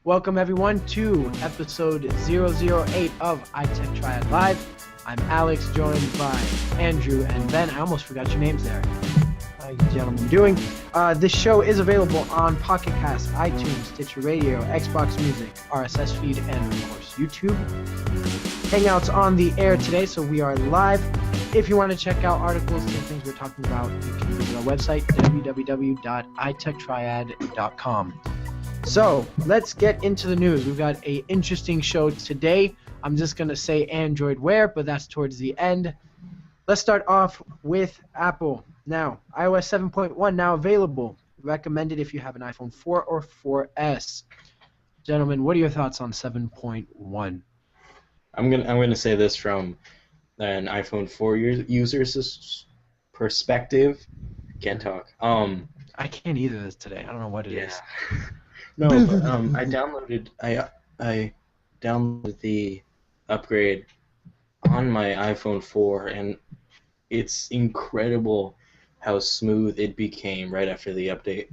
Welcome everyone to episode 008 of iTechTriad Live. I'm Alex, joined by Andrew and Ben. I almost forgot your names there. How you gentlemen doing? This show is available on Pocket Cast, iTunes, Stitcher Radio, Xbox Music, RSS feed, and of course YouTube. Hangouts on the air today, so we are live. If you want to check out articles and things we're talking about, you can visit our website, www.iTechTriad.com. So, let's get into the news. We've got an interesting show today. I'm just going to say Android Wear, but that's towards the end. Let's start off with Apple. Now, iOS 7.1 now available. Recommended if you have an iPhone 4 or 4S. Gentlemen, what are your thoughts on 7.1? I'm gonna say this from an iPhone 4 user's perspective. Can't talk. I can't either this today. I don't know what it is. No, but I downloaded the upgrade on my iPhone 4, and it's incredible how smooth it became right after the update.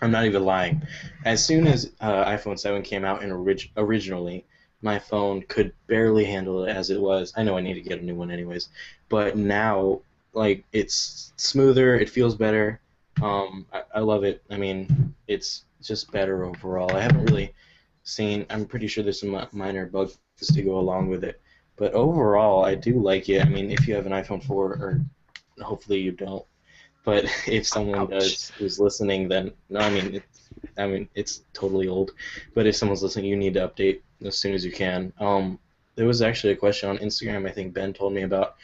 I'm not even lying. As soon as iPhone 7 came out and originally, my phone could barely handle it as it was. I know I need to get a new one anyways, but now, like, it's smoother, it feels better. I love it. I mean, it's just better overall. I haven't really seen, I'm pretty sure there's some minor bugs to go along with it, but overall, I do like it. I mean, if you have an iPhone 4, or hopefully you don't, but if someone does who's listening, then, no, I mean, it's totally old, but if someone's listening, you need to update as soon as you can. There was actually a question on Instagram, I think Ben told me about.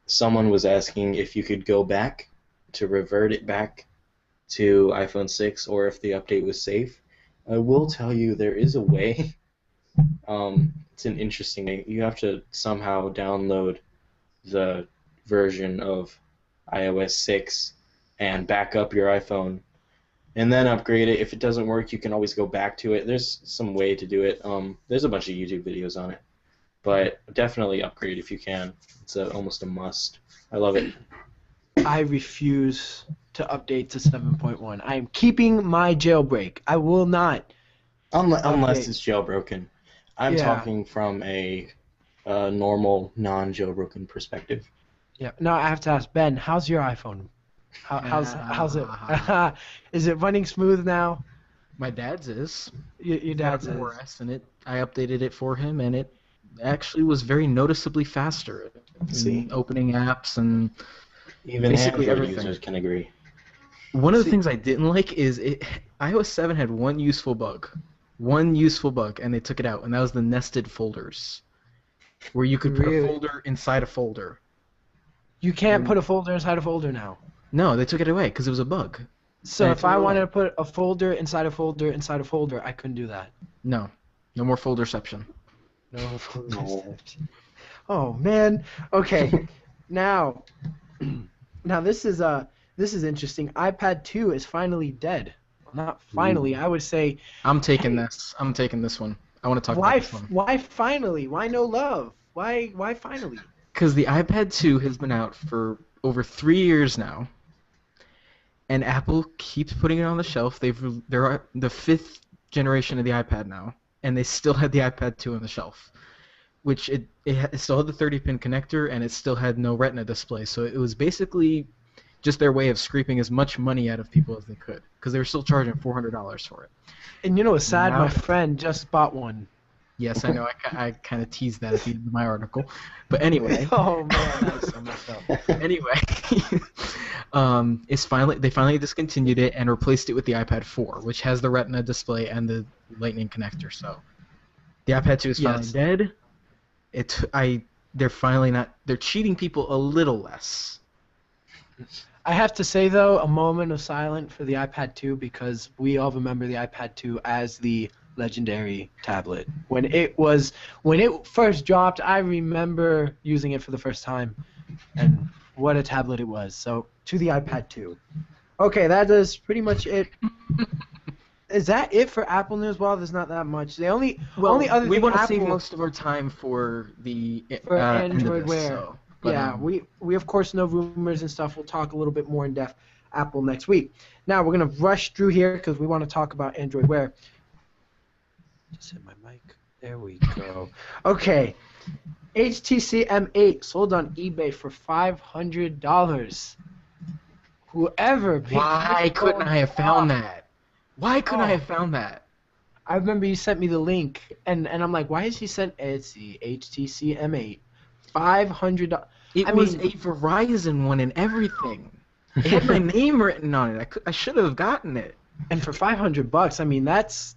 Someone was asking if you could go back to revert it back to iPhone 6 or if the update was safe. I will tell you there is a way. It's an interesting way. You have to somehow download the version of iOS 6 and back up your iPhone and then upgrade it. If it doesn't work, you can always go back to it. There's some way to do it. There's a bunch of YouTube videos on it, but definitely upgrade if you can. It's almost a must. I love it. I refuse to update to 7.1. I am keeping my jailbreak. I will not. Unless it's jailbroken. I'm talking from a normal, non-jailbroken perspective. Yeah. No, I have to ask Ben. How's your iPhone? How's it? Is it running smooth now? My dad's is. Your dad's is. 4S, and I updated it for him, and it actually was very noticeably faster. See, opening apps and even basically Android everything. users can agree. One of the things I didn't like is iOS 7 had one useful bug, and they took it out, and that was the nested folders, where you could put a folder inside a folder. You can't put a folder inside a folder now. No, they took it away because it was a bug. So if I wanted to put a folder inside a folder inside a folder, I couldn't do that. No more folderception. No folderception. Oh man. Okay. Now this is interesting. iPad 2 is finally dead. Well, not finally. I would say. I'm taking this. I'm taking this one. I want to talk about this one. Why finally? Why no love? Why finally? Because the iPad 2 has been out for over 3 years now, and Apple keeps putting it on the shelf. They're the 5th generation of the iPad now, and they still had the iPad 2 on the shelf, which it still had the 30-pin connector, and it still had no Retina display. So it was basically just their way of scraping as much money out of people as they could, because they were still charging $400 for it. And you know what's sad? My friend just bought one. Yes, I know. I kind of teased that at the end of my article, but anyway. Oh man, that's so messed up. Anyway, they finally discontinued it and replaced it with the iPad 4, which has the Retina display and the Lightning connector. So the iPad 2 is finally dead. They're finally not. They're cheating people a little less. I have to say though, a moment of silence for the iPad 2, because we all remember the iPad 2 as the legendary tablet. When it first dropped, I remember using it for the first time, and what a tablet it was. So to the iPad 2. Okay, that is pretty much it. Is that it for Apple news? Well, there's not that much. The only other we thing want to Apple, save most of our time for the Android Wear. So, we of course know rumors and stuff. We'll talk a little bit more in depth Apple next week. Now we're gonna rush through here because we want to talk about Android Wear. Just hit my mic. There we go. Okay. HTC M8 sold on eBay for $500. Whoever picked Why this couldn't phone I have found up- that? Why couldn't I Oh. have found that? I remember you sent me the link, and I'm like, why is he sent? It's the HTC M8, $500. It was a Verizon one and everything. It had my name written on it. I should have gotten it. and for $500, I mean that's.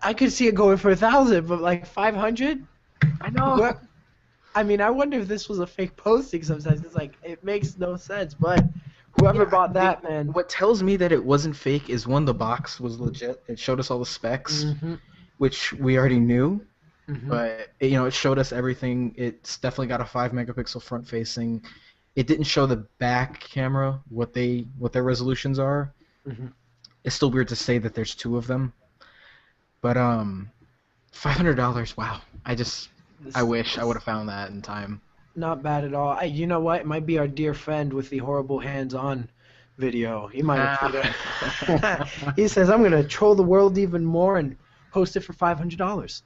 I could see it going for 1,000, but like 500. I know. I mean, I wonder if this was a fake posting. Sometimes it's like it makes no sense, but whoever bought that, man. What tells me that it wasn't fake is one, the box was legit. It showed us all the specs, which we already knew. But it showed us everything. It's definitely got a 5-megapixel front facing. It didn't show the back camera what their resolutions are. It's still weird to say that there's 2 of them. But $500. Wow. I wish I would have found that in time. Not bad at all. You know what? It might be our dear friend with the horrible hands-on video. He might have. He says, "I'm gonna troll the world even more and post it for $500."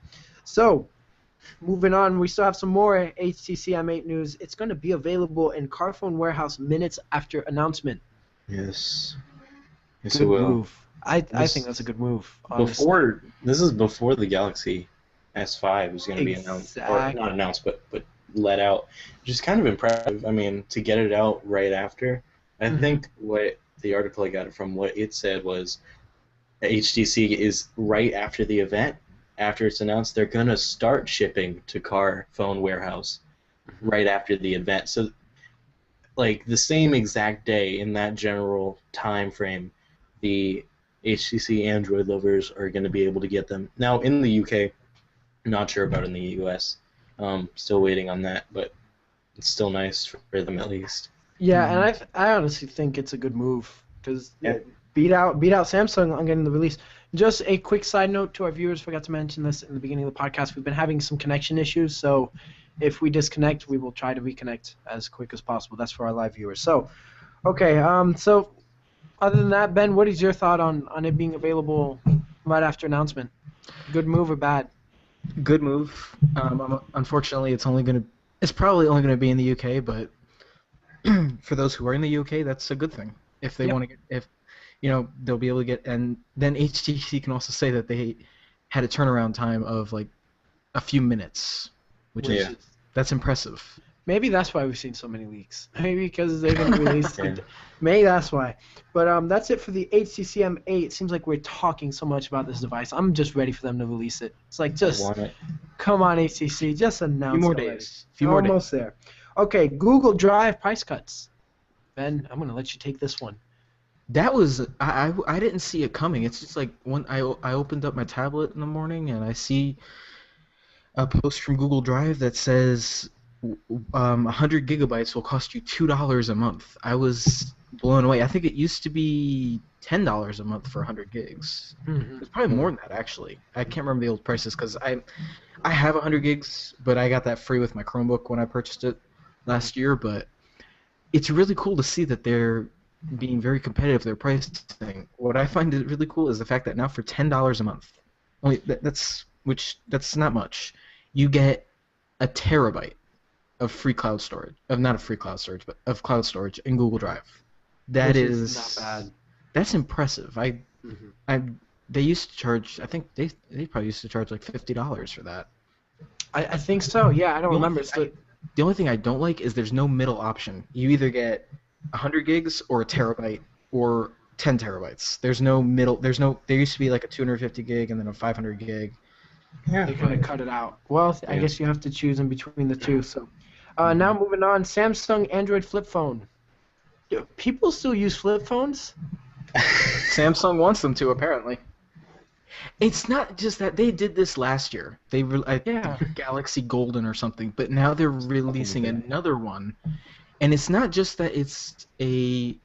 So, moving on, we still have some more HTC M8 news. It's going to be available in Carphone Warehouse minutes after announcement. Yes. Yes, Good it will. move. I think that's a good move. Honestly. This is before the Galaxy S5 is going to be announced, or not announced, but let out, which is kind of impressive. I mean, to get it out right after. I think what the article I got it from, what it said was HTC is right after the event. After it's announced, they're going to start shipping to Carphone Warehouse right after the event. So, like, the same exact day in that general time frame, the HTC Android lovers are going to be able to get them. Now, in the UK, not sure about in the US. Still waiting on that, but it's still nice for them at least. Yeah, and I honestly think it's a good move because beat out Samsung on getting the release. Just a quick side note to our viewers, forgot to mention this in the beginning of the podcast. We've been having some connection issues, so if we disconnect, we will try to reconnect as quick as possible. That's for our live viewers. So, okay, so other than that, Ben, what is your thought on it being available right after announcement? Good move or bad? Good move. Unfortunately, it's probably only gonna be in the UK, but for those who are in the UK, that's a good thing. If they want to get, they'll be able to get, and then HTC can also say that they had a turnaround time of like a few minutes, which is that's impressive. Maybe that's why we've seen so many leaks. Maybe because they're going to release it. Maybe that's why. But that's it for the HTC M8. It seems like we're talking so much about this device. I'm just ready for them to release it. It's like, come on, HTC, just announce it. Few more already. days. Almost there. Okay, Google Drive price cuts. Ben, I'm going to let you take this one. That was I didn't see it coming. It's just like when I opened up my tablet in the morning and I see a post from Google Drive that says 100 gigabytes will cost you $2 a month. I was blown away. I think it used to be $10 a month for 100 gigs. It's probably more than that, actually. I can't remember the old prices because I have 100 gigs, but I got that free with my Chromebook when I purchased it last year. But it's really cool to see that they're being very competitive. Their pricing. What I find really cool is the fact that now for $10 a month, that's not much. You get a terabyte of free cloud storage, of cloud storage in Google Drive. That is not bad. That's impressive. They used to charge. I think they probably used to charge like $50 for that. I think so. Yeah, I don't remember. The only thing I don't like is there's no middle option. You either get 100 gigs or a terabyte or 10 terabytes. There's no middle. There used to be like a 250 gig and then a 500 gig. Yeah, they're gonna cut it out. Well, I guess you have to choose in between the two. So, now moving on, Samsung Android flip phone. Do people still use flip phones? Samsung wants them to, apparently. It's not just that they did this last year. They Galaxy Golden or something, but now they're releasing another one, and it's not just that it's a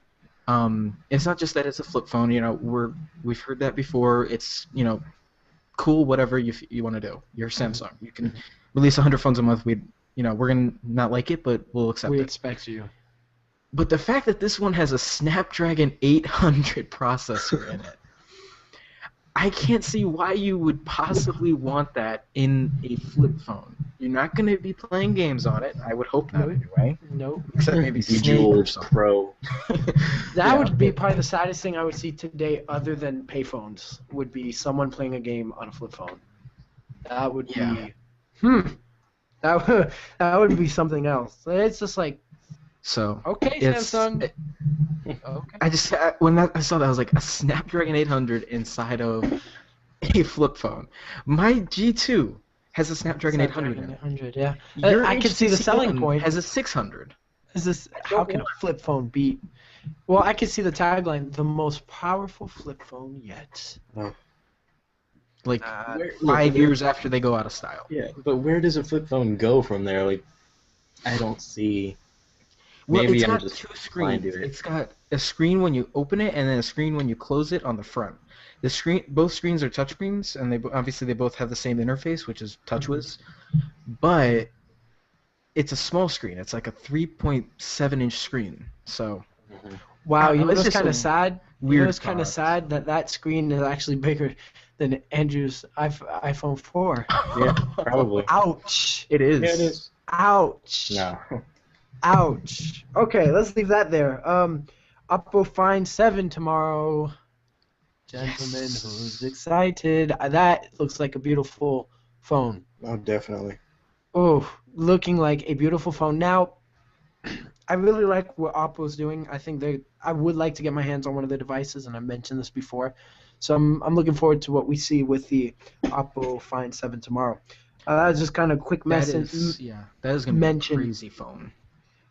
flip phone. We've heard that before. It's cool, whatever you want to do. You're Samsung. You can release 100 phones a month. We're gonna not like it, but we'll accept it. We expect you. But the fact that this one has a Snapdragon 800 processor in it, I can't see why you would possibly want that in a flip phone. You're not going to be playing games on it. I would hope not, anyway. Nope. Except maybe Snake or Bejeweled something. Pro. That would be probably the saddest thing I would see today, other than payphones, would be someone playing a game on a flip phone. That would be, that would be something else. It's just like, So okay, it's, Samsung. Okay. I just when I saw that, I was like, a Snapdragon 800 inside of a flip phone. My G2 has a Snapdragon 800 in it. 800, yeah. Your I can see the HTC selling One point. has a 600. Is this how can a flip phone beat? Well, I can see the tagline: the most powerful flip phone yet. Like Where- 5 look, years after they go out of style. Yeah, but where does a flip phone go from there? Like, I don't see. Well, Maybe it's I'm got just 2 blind screens. to it. It's got a screen when you open it, and then a screen when you close it on the front. The screen, both screens are touchscreens, and obviously they both have the same interface, which is TouchWiz. But it's a small screen. It's like a 3.7-inch screen. So Wow, you know it's what's just kind a of sad? weird It's kind of product. sad that screen is actually bigger than Andrew's iPhone 4. Yeah, probably. Ouch! It is. Yeah, it is. Ouch! No. Ouch! Okay, let's leave that there. Oppo Find 7 tomorrow. Gentlemen, Yes. who's excited? That looks like a beautiful phone. Oh, definitely. Oh, looking like a beautiful phone. Now, I really like what Oppo's doing. I would like to get my hands on one of the devices, and I mentioned this before. So I'm looking forward to what we see with the Oppo Find 7 tomorrow. That was just kind of a quick That message. is, yeah, that is gonna be mention- a crazy phone.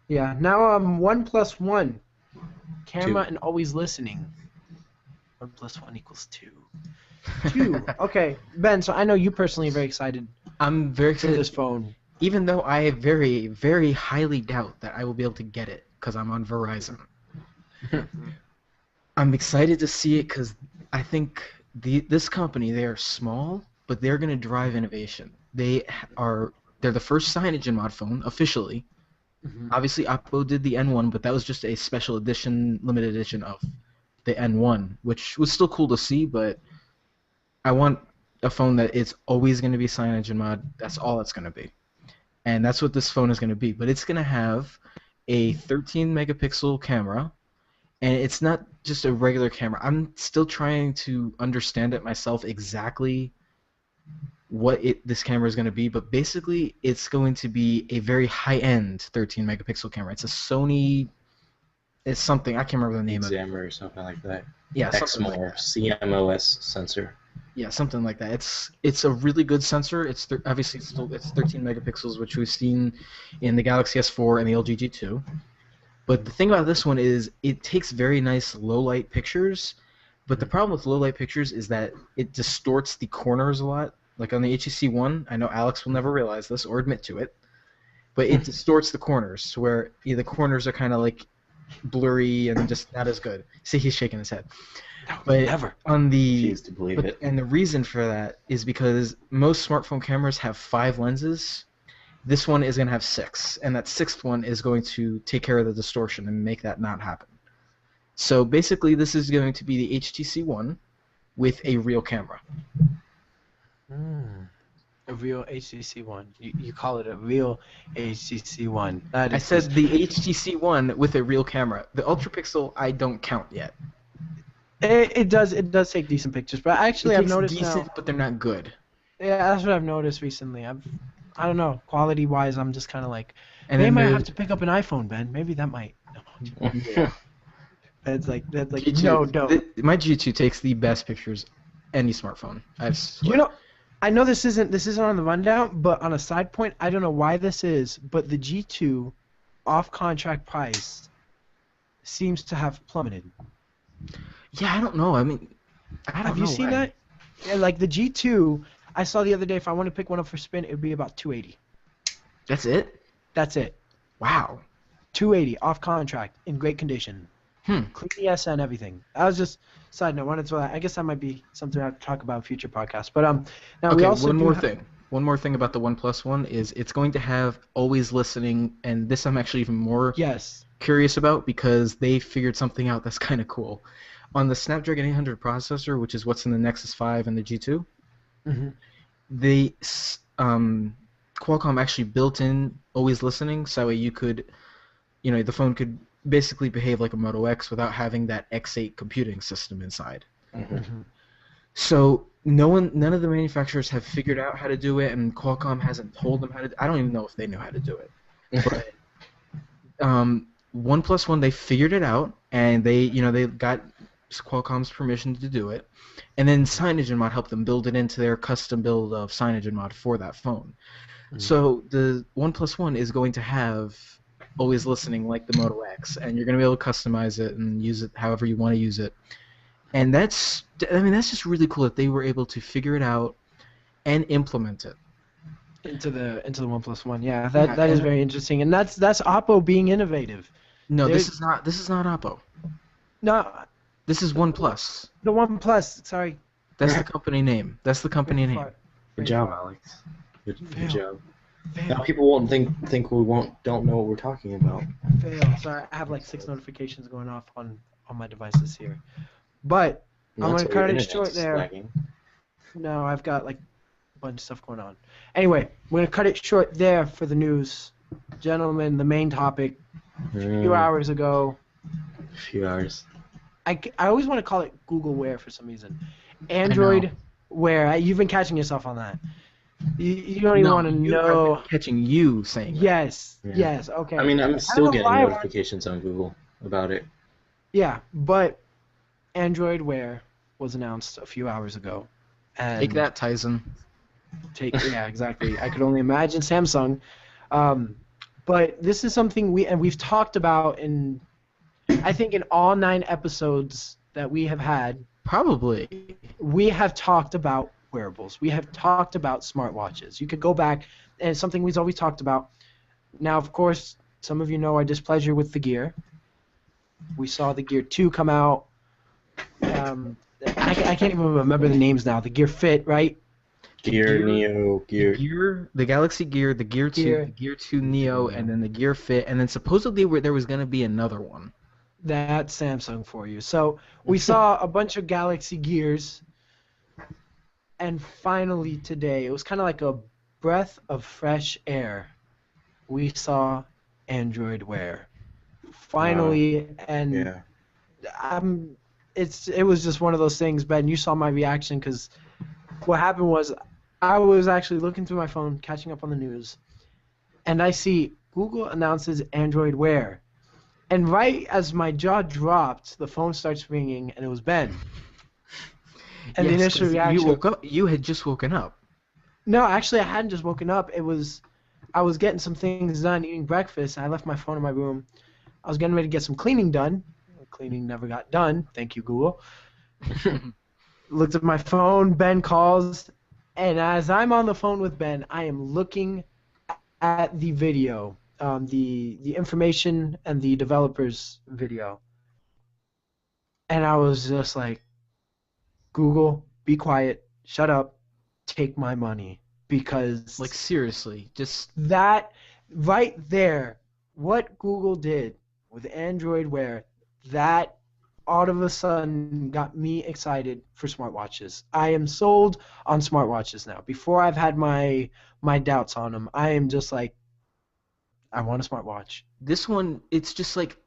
Yeah. Now 1+1. Camera 2. and always listening. 1+1 = 2. 2. Okay, Ben. So I know you personally are very excited I'm very for this excited, phone. even though I very, very highly doubt that I will be able to get it because I'm on Verizon. I'm excited to see it because I think this company, they are small, but they're going to drive innovation. They're the first CyanogenMod mod phone officially. Mhm. Obviously, Oppo did the N1, but that was just a special edition, limited edition of the N1, which was still cool to see. But I want a phone that it's always going to be CyanogenMod mod. That's all it's going to be, and that's what this phone is going to be. But it's going to have a 13 megapixel camera. And it's not just a regular camera. I'm still trying to understand it myself exactly what this camera is going to be, but basically it's going to be a very high-end 13 megapixel camera. It's a Sony, it's something, I can't remember the name of it. Examiner or something like that. Yeah, something like Exmor, that. CMOS sensor. Yeah, something like that. It's a really good sensor. It's obviously it's 13 megapixels, which we've seen in the Galaxy S4 and the LG G2. But the thing about this one is it takes very nice low-light pictures, but the problem with low-light pictures is that it distorts the corners a lot. Like on the HTC One, I know Alex will never realize this or admit to it, but it distorts the corners to where the corners are kind of like blurry and just not as good. See, he's shaking his head. But Never. on the Refuse to believe it. and the reason for that is because most smartphone cameras have 5 lenses. This one is going to have 6, and that 6th one is going to take care of the distortion and make that not happen. So basically, this is going to be the HTC One with a real camera. A real HTC One. You call it a real HTC One. That I is said the HTC One with a real camera. The Ultra Pixel I don't count yet. It does take decent pictures, but actually It I've takes noticed decent, now. but they're not good. Yeah, that's what I've noticed recently. I don't know, quality wise, I'm just kind of like, And maybe then I might there's- have to pick up an iPhone, Ben. Maybe that might. No. Yeah. That's like G2 no, don't. My G2 takes the best pictures any smartphone. I swear. You know, I know this isn't on the rundown, but on a side point, I don't know why this is, but the G2 off contract price seems to have plummeted. Yeah, I don't know. I mean, I don't know. Have you seen why. that? Yeah, like the G2, I saw the other day. If I want to pick one up for spin, it would be about 280. That's it? That's it. Wow. 280 off contract in great condition. Clean ES and everything. I was just side note. Wanted to. I guess that might be something I have to talk about in future podcasts. But now we Okay, also one do more ha- thing. One more thing about the OnePlus One is it's going to have always listening, and this I'm actually even more Yes. curious about because they figured something out that's kind of cool. On the Snapdragon 800 processor, which is what's in the Nexus 5 and the G2, Hmm. they Qualcomm actually built in always listening, so that way you could, the phone could basically behave like a Moto X without having that X8 computing system inside. Hmm. Hmm. So none of the manufacturers have figured out how to do it, and Qualcomm hasn't told them how to. I don't even know if they know how to do it. But OnePlus One, they figured it out, and they got Qualcomm's permission to do it, and then CyanogenMod helped them build it into their custom build of CyanogenMod for that phone. So the OnePlus One is going to have always listening like the Moto X, and you're going to be able to customize it and use it however you want to use it. And that's just really cool that they were able to figure it out and implement it. Into the OnePlus One. Yeah, Yeah, that is and very interesting, and that's Oppo being innovative. no, There's- this is not Oppo. No, This is OnePlus. the OnePlus. Sorry. That's the company name. That's the company name. Good job, Alex. Good Fail. job. Fail. Now people won't think we don't know what we're talking about. Fail. Sorry, I have like 6 notifications going off on my devices here. But And I'm that's gonna why your cut it internet's short there. lagging. No, I've got like a bunch of stuff going on. Anyway, we're gonna cut it short there for the news, gentlemen. The main topic. A few hours ago. A few hours. I always want to call it Google Wear for some reason. Android Wear. You've been catching yourself on that. You don't even want to know. I've been catching you saying that. Yes. Yeah. Yes. Okay. I mean, I'm still know getting why I want- notifications on Google about it. Yeah, but Android Wear was announced a few hours ago. And Take that, Tyson. Yeah, exactly. I could only imagine Samsung. But this is something we've talked about I think in all 9 episodes that we have had. Probably. We have talked about wearables. We have talked about smartwatches. You could go back, and it's something we've always talked about. Now, of course, some of you know our displeasure with the Gear. We saw the Gear 2 come out. I can't even remember the names now. The Gear Fit, right? Gear, Neo, The Galaxy Gear, the Gear 2, the Gear 2 Neo, and then the Gear Fit, and then supposedly there was going to be another one. That's Samsung for you. So we saw a bunch of Galaxy Gears, and finally today, it was kind of like a breath of fresh air. We saw Android Wear. Finally, and yeah. it was just one of those things, Ben. You saw my reaction because what happened was I was actually looking through my phone, catching up on the news, and I see Google announces Android Wear. And right as my jaw dropped, the phone starts ringing, and it was Ben. And the Yes, initial 'cause reaction... You woke up. You had just woken up. No, actually, I hadn't just woken up. I was getting some things done, eating breakfast, and I left my phone in my room. I was getting ready to get some cleaning done. Cleaning never got done. Thank you, Google. Looked at my phone. Ben calls, and as I'm on the phone with Ben, I am looking at the video, the information and the developers video, and I was just like, Google, be quiet, shut up, take my money, because Like, seriously, just... that right there, what Google did with Android Wear, that all of a sudden got me excited for smartwatches. I am sold on smartwatches now. Before I've had my doubts on them, I am just like, I want a smartwatch. This one, it's just like...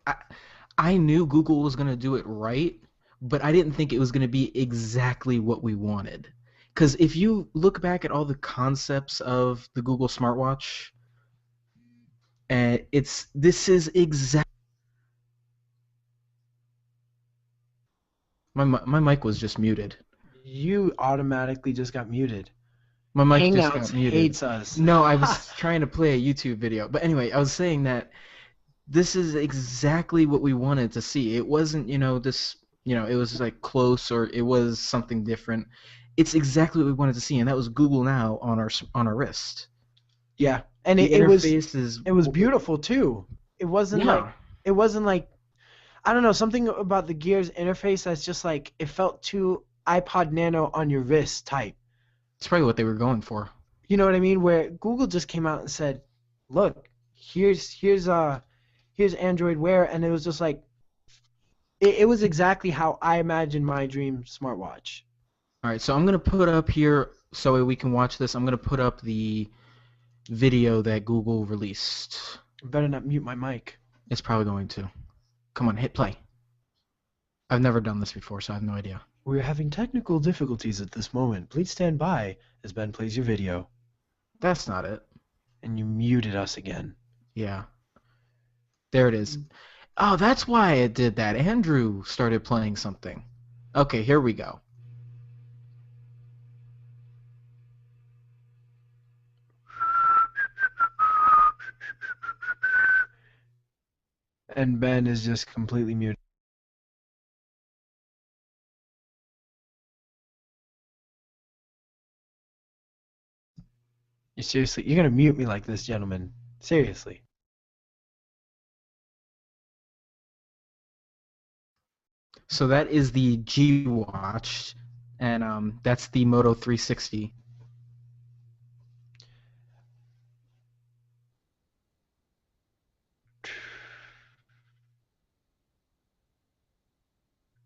I knew Google was going to do it right, but I didn't think it was going to be exactly what we wanted. Because if you look back at all the concepts of the Google smartwatch, this is exactly... My mic was just muted. You automatically just got muted. My mic just Hangouts got muted. hates us. No, I was trying to play a YouTube video. But anyway, I was saying that this is exactly what we wanted to see. It wasn't, it was like close or it was something different. It's exactly what we wanted to see, and that was Google Now on our wrist. Yeah, and The it was interface it was beautiful too. It wasn't like I don't know, something about the Gear's interface that's just like it felt too iPod Nano on your wrist type. It's probably what they were going for. You know what I mean? Where Google just came out and said, "Look, here's Android Wear," and it was just like It was exactly how I imagined my dream smartwatch. All right, so I'm gonna put up here so we can watch this. I'm gonna put up the video that Google released. I better not mute my mic. It's probably going to. Come on, hit play. I've never done this before, so I have no idea. We're having technical difficulties at this moment. Please stand by as Ben plays your video. That's not it. And you muted us again. Yeah. There it is. Oh, that's why it did that. Andrew started playing something. Okay, here we go. And Ben is just completely muted. You're gonna mute me like this, gentlemen. Seriously. So that is the G Watch, and that's the Moto 360.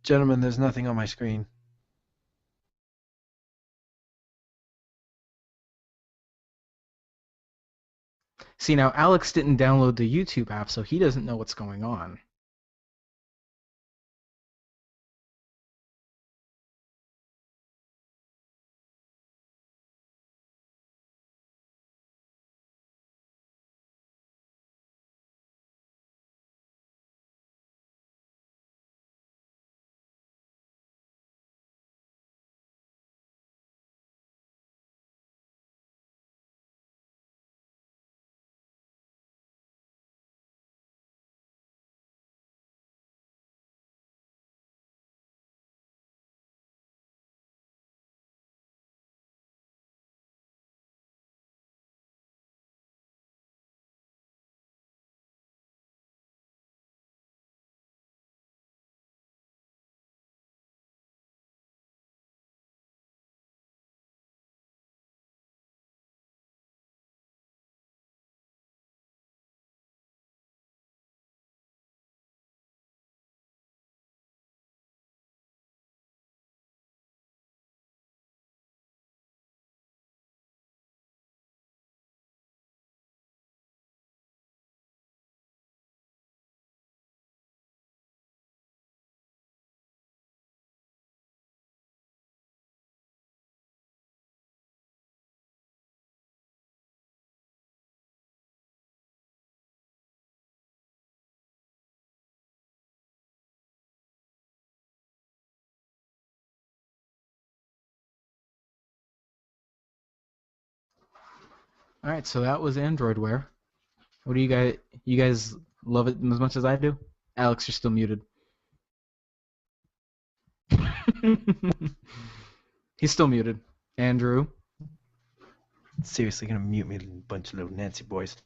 Gentlemen, there's nothing on my screen. See, now Alex didn't download the YouTube app, so he doesn't know what's going on. All right, so that was Android Wear. What do you guys? You guys love it as much as I do? Alex, you're still muted. He's still muted. Andrew, Seriously, gonna mute me, bunch of little Nancy boys.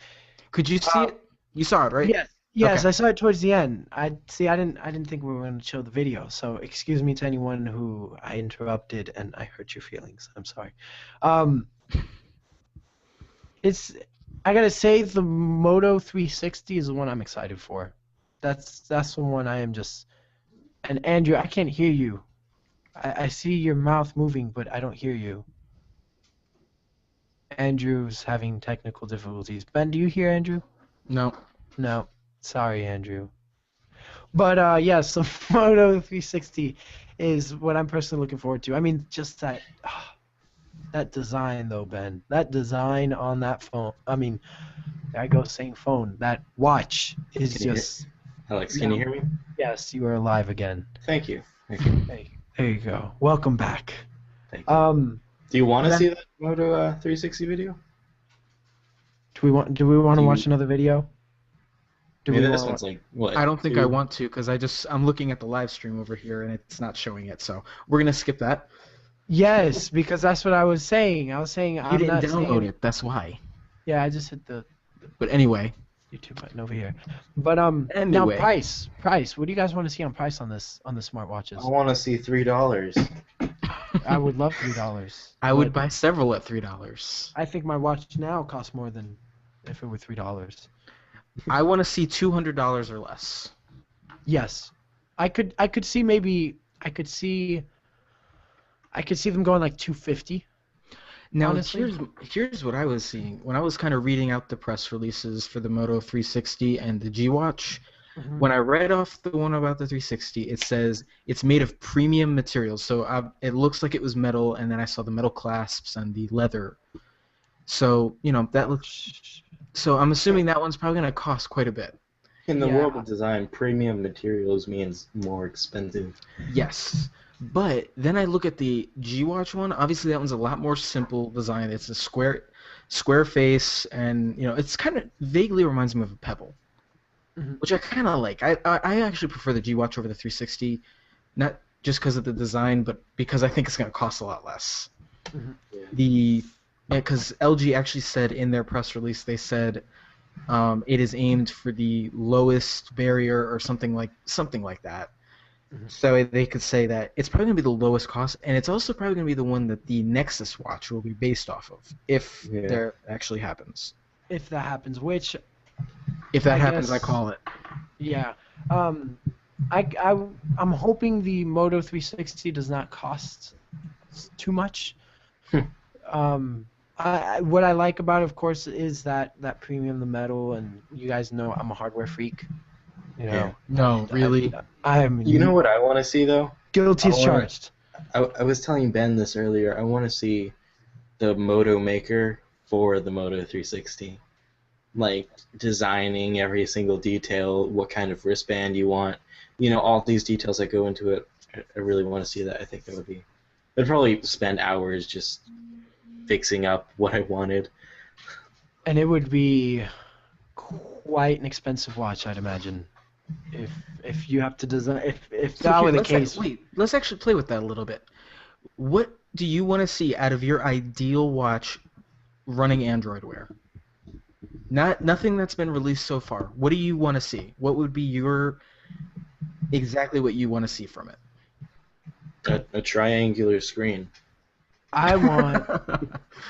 could you see it? You saw it, right? Yes, Okay. I saw it towards the end. I didn't think we were going to show the video. So excuse me to anyone who I interrupted and I hurt your feelings. I'm sorry. I gotta say the Moto 360 is the one I'm excited for. That's the one I am just. And Andrew, I can't hear you. I see your mouth moving, but I don't hear you. Andrew's having technical difficulties. Ben, do you hear Andrew? No. No. Sorry, Andrew. But yes, the Moto 360 is what I'm personally looking forward to. I mean, just that design though, Ben. That design on that phone. I mean, I go saying phone. That watch is Can you just. Alex, can you hear me? Yes, you are alive again. Thank you. Thank you. There you go. Welcome back. Thank you. Do you want to Ben- see that Moto 360 video? Do we want to watch another video? I mean, this one's like what? I don't think I want to because I'm looking at the live stream over here and it's not showing it. So we're gonna skip that. Yes, because that's what I was saying. I was saying You I'm didn't not download saying, it. That's why. Yeah, I just hit the But anyway, YouTube button over here. But now Anyway. price. What do you guys want to see on price on the smartwatches? I want to see $3. I would love $3. I would but buy several at $3. I think my watch now costs more than if it were $3. I want to see $200 or less. Yes, I could see maybe I could see them going like 250. Now, Honestly. here's what I was seeing when I was kind of reading out the press releases for the Moto 360 and the G Watch. Mhm. When I read off the one about the 360, it says it's made of premium materials. So it looks like it was metal, and then I saw the metal clasps and the leather. So that looks. So I'm assuming that one's probably going to cost quite a bit. In the Yeah. world of design, premium materials means more expensive. Yes. But then I look at the G-Watch one. Obviously, that one's a lot more simple design. It's a square face, and it's kind of vaguely reminds me of a Pebble, Mhm. which I kind of like. I actually prefer the G-Watch over the 360, not just because of the design, but because I think it's going to cost a lot less. Yeah. Because LG actually said in their press release, they said it is aimed for the lowest barrier or something like that. Mhm. So they could say that it's probably going to be the lowest cost, and it's also probably going to be the one that the Nexus watch will be based off of, if Yeah. there actually happens. If that happens, which If that I happens, I guess- call it. yeah, I'm hoping the Moto 360 does not cost too much. What I like about it, of course, is that premium, the metal, and you guys know I'm a hardware freak. Yeah. No, really. I'm You know what I want to see though? guilty as I wanna- charged. I was telling Ben this earlier. I want to see the Moto Maker for the Moto 360, like designing every single detail, what kind of wristband you want, all these details that go into it. I really want to see that. I think that would be. I'd probably spend hours just fixing up what I wanted. And it would be quite an expensive watch, I'd imagine. If you have to design, if So that here, were the let's case. let's actually play with that a little bit. What do you want to see out of your ideal watch running Android Wear? Nothing that's been released so far. What do you want to see? What would be exactly what you want to see from it? A triangular screen. I want.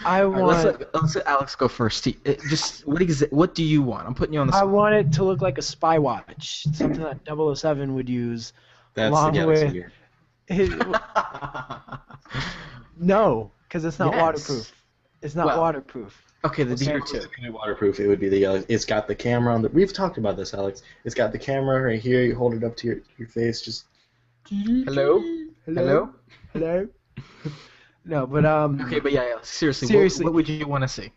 I All right, want. let's let Alex go first. Just what do you want? I'm putting you on the I spot. want it to look like a spy watch, something that 007 would use. That's Along the Galaxy with- Gear. No, because it's not Yes. waterproof. It's not Well, waterproof. Okay, the If Beater it was 2. gonna be waterproof, it would be the yellow. It's got the camera on the. We've talked about this, Alex. It's got the camera right here. You hold it up to your face. Just Hello? Hello? Hello. No, but Okay, but yeah, seriously, Seriously. what would you want to see?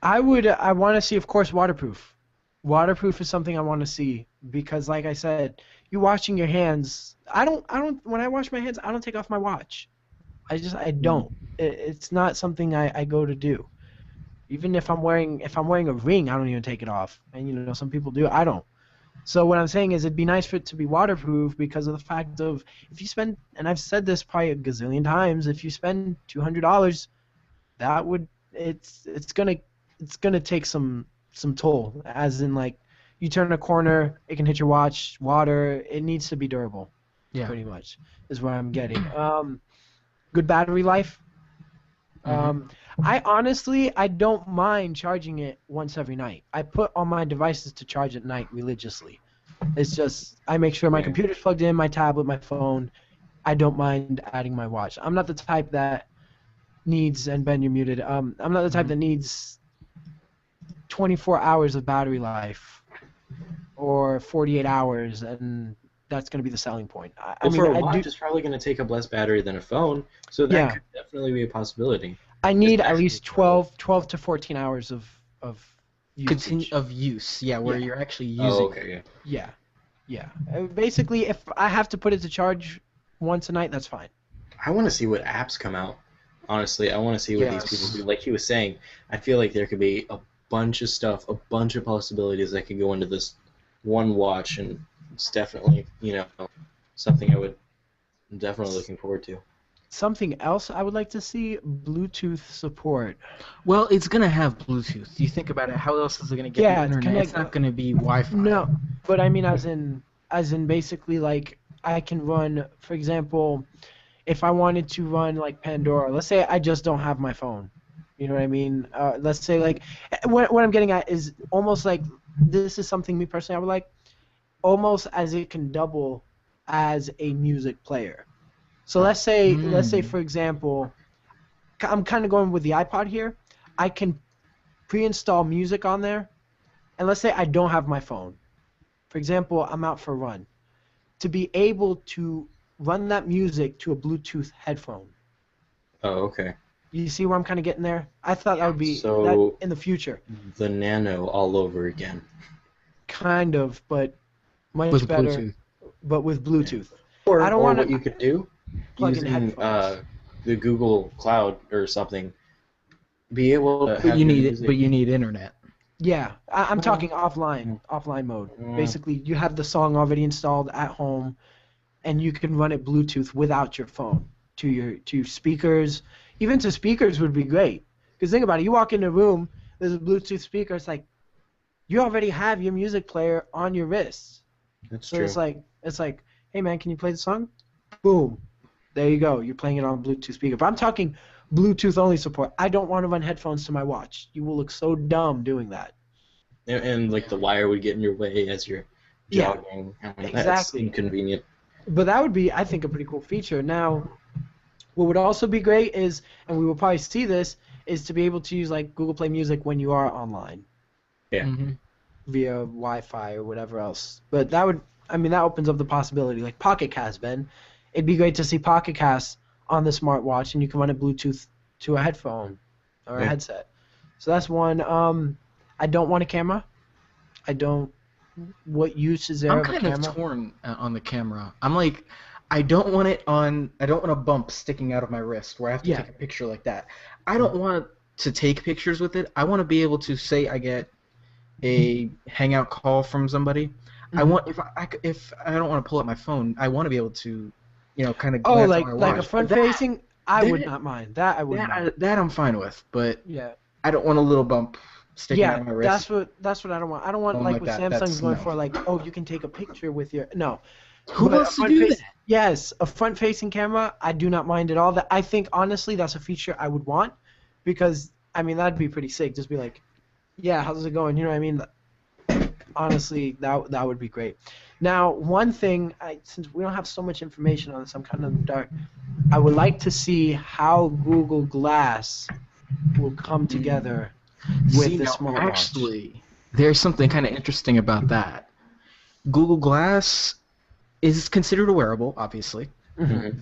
I want to see, of course, waterproof. Waterproof is something I want to see because, like I said, you washing your hands. I don't. When I wash my hands, I don't take off my watch. I don't. It's not something I go to do. Even if I'm wearing a ring, I don't even take it off. And some people do. I don't. So what I'm saying is, it'd be nice for it to be waterproof because of the fact of if you spend, and I've said this probably a gazillion times, if you spend $200, that would it's gonna take some toll. As in, like, you turn a corner, it can hit your watch. Water, it needs to be durable. Yeah. Pretty much is what I'm getting. Good battery life. I honestly don't mind charging it once every night. I put on my devices to charge at night religiously. It's just I make sure my Yeah. computer's plugged in, my tablet, my phone. I don't mind adding my watch. I'm not the type that needs, and Ben, you're muted. I'm not the type that needs 24 hours of battery life or 48 hours, and that's going to be the selling point. well, for a watch, it's probably going to take up less battery than a phone, so that Yeah. could definitely be a possibility. I need at actually least 12 to 14 hours of usage. Of use, yeah, where Yeah. you're actually using Oh, it. okay. Yeah. Basically, if I have to put it to charge once a night, that's fine. I want to see what apps come out. Honestly, I want to see what Yes. these people do. Like he was saying, I feel like there could be a bunch of stuff, a bunch of possibilities that could go into this one watch, and it's definitely, something I'm definitely looking forward to. Something else I would like to see: Bluetooth support. Well, it's going to have Bluetooth. You think about it, how else is it going to get Yeah, the it's internet? It's connect- not going to be Wi-Fi. No, but I mean as in basically, like, I can run, for example, if I wanted to run like Pandora. Let's say I just don't have my phone. You know what I mean? Let's say, like, what I'm getting at is almost like this is something me personally I would like, almost as it can double as a music player. So let's say for example, I'm kind of going with the iPod here. I can pre-install music on there, and let's say I don't have my phone. For example, I'm out for a run. To be able to run that music to a Bluetooth headphone. Oh, okay. You see where I'm kind of getting there? I thought that would be So- that in the future. The Nano all over again. Kind of, but much With better. Bluetooth. But with Bluetooth. Or, I don't or wanna what you could do, plug in using headphones. the Google Cloud or something, be able to But have you your need music. but you need internet. Yeah, I'm Well, talking offline mode. Mm. Basically, you have the song already installed at home, and you can run it Bluetooth without your phone to your speakers. Even to speakers would be great. Because think about it, you walk in a room, there's a Bluetooth speaker. It's like you already have your music player on your wrist. That's So true. it's like, hey man, can you play the song? Boom, there you go. You're playing it on a Bluetooth speaker. But I'm talking Bluetooth only support. I don't want to run headphones to my watch. You will look so dumb doing that. And like the wire would get in your way as you're Yeah, jogging. That's exactly. inconvenient. But that would be, I think, a pretty cool feature. Now, what would also be great is, and we will probably see this, is to be able to use like Google Play Music when you are online Yeah. Mm-hmm. via Wi-Fi or whatever else. But that would, I mean, that opens up the possibility. Like Pocket Cast, Ben. It'd be great to see Pocket Cast on the smartwatch, and you can run it Bluetooth to a headphone or a Yeah. headset. So that's one. I don't want a camera. I don't. What use is there I'm of a kind of camera? torn on the camera. I'm like, I don't want it on. I don't want a bump sticking out of my wrist where I have to Yeah. take a picture like that. I don't want to take pictures with it. I want to be able to say I get a hangout call from somebody. I Mhm. want if I don't want to pull out my phone, I want to be able to, kind of Oh, glance like at my watch. a But front that- facing. I would that- not mind. That I would mind. that I'm fine with, but Yeah. I don't want a little bump sticking out Yeah, of my wrist. that's what I don't want. I don't want Don't like like what that. Samsung's That's going no. for, like, oh, you can take a picture with your no. Who But wants a to do front-face- that? Yes, a front-facing camera, I do not mind at all. That I think honestly that's a feature I would want because I mean that'd be pretty sick. Just be like, yeah, how's it going? You know what I mean? Honestly, that would be great. Now, one thing, since we don't have so much information on this, I'm kind of in the dark. I would like to see how Google Glass will come together with See, the now, smartwatch. actually, there's something kind of interesting about that. Google Glass is considered a wearable, obviously. Mhm.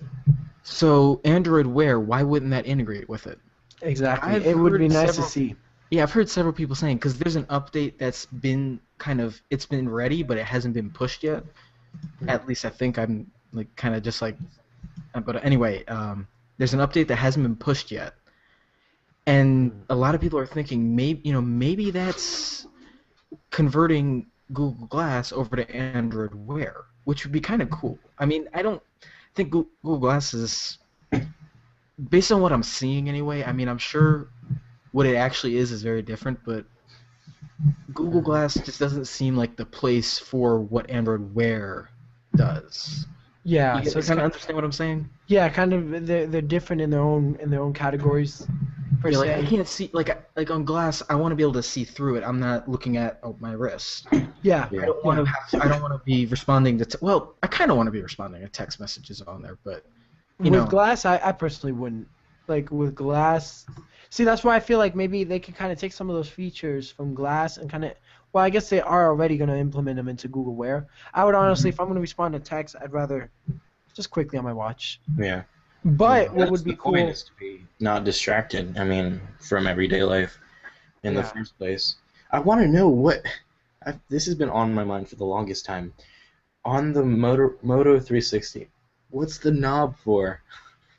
So Android Wear, why wouldn't that integrate with it? Exactly. I've It would be heard nice several- to see. Yeah, I've heard several people saying because there's an update that's been it's been ready, but it hasn't been pushed yet. At least I think I'm like kind of just like, but anyway, there's an update that hasn't been pushed yet, and a lot of people are thinking maybe that's converting Google Glass over to Android Wear, which would be kind of cool. I mean, I don't think Google Glass is, based on what I'm seeing anyway. I mean, I'm sure what it actually is very different, but Google Glass just doesn't seem like the place for what Android Wear does. Yeah. You So it's kind of understand what I'm saying? yeah, kind of they're different in their own categories. Per Yeah, se. like I can't see like on Glass. I want to be able to see through it. I'm not looking at my wrist. Yeah. Yeah. I don't want to. I don't want to be responding to. Well, I kind of want to be responding to text messages on there, but you With know. Glass, I personally wouldn't. Like with Glass, see that's why I feel like maybe they could kind of take some of those features from Glass and kind of. Well, I guess they are already going to implement them into Google Wear. I would honestly, if I'm going to respond to text, I'd rather just quickly on my watch. Yeah. But what That's would be the cool? point, is to be not distracted. I mean, from everyday life in the Yeah. first place. I want to know what. This has been on my mind for the longest time. On the Moto 360, what's the knob for?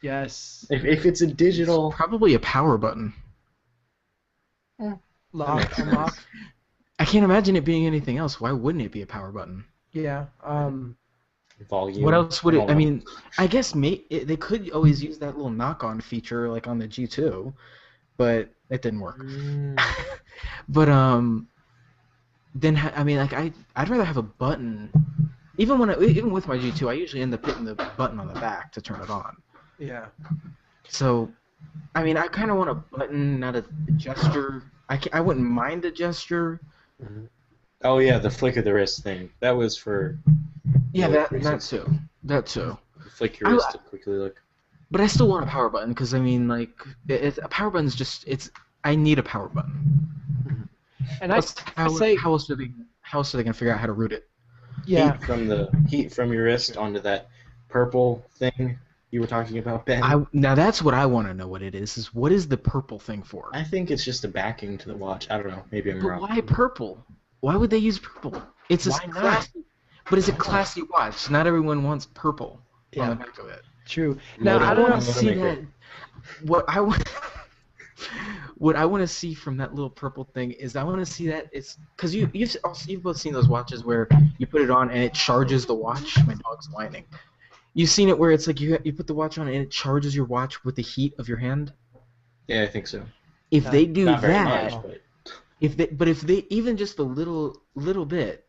Yes. If it's a digital. Probably a power button. Lock, unlock. I can't imagine it being anything else. Why wouldn't it be a power button? Yeah. Volume. What else would it? don't I know. mean, I guess they could always use that little knock-on feature like on the G2, but it didn't work. But then I mean, like I'd rather have a button. Even with my G2, I usually end up hitting the button on the back to turn it on. Yeah. So, I mean, I kind of want a button, not a gesture. I wouldn't mind a gesture. Oh yeah, the flick of the wrist thing. That was for. Yeah, the that 360. too. That too. Flick your wrist to quickly look. But I still want a power button because I mean, like, a power button's just it's. I need a power button. And Plus, I say, how else are they gonna figure out how to root it? yeah, Heat from your wrist onto that purple thing you were talking about, Ben. Now that's what I want to know. What it is what is the purple thing for? I think it's just a backing to the watch. I don't know. Maybe I'm But wrong. why purple? Why would they use purple? It's a Why not? classy, but it's a classy watch. Not everyone wants purple Yeah. on the back of it. true. Now, I I don't want know. to see that. What I want, what I want to see from that little purple thing is I want to see that it's because you've both seen those watches where you put it on and it charges the watch. My dog's whining. You've seen it where it's like you put the watch on and it charges your watch with the heat of your hand. Yeah, I think so. If they do Not very that, much, but if they even just a little bit,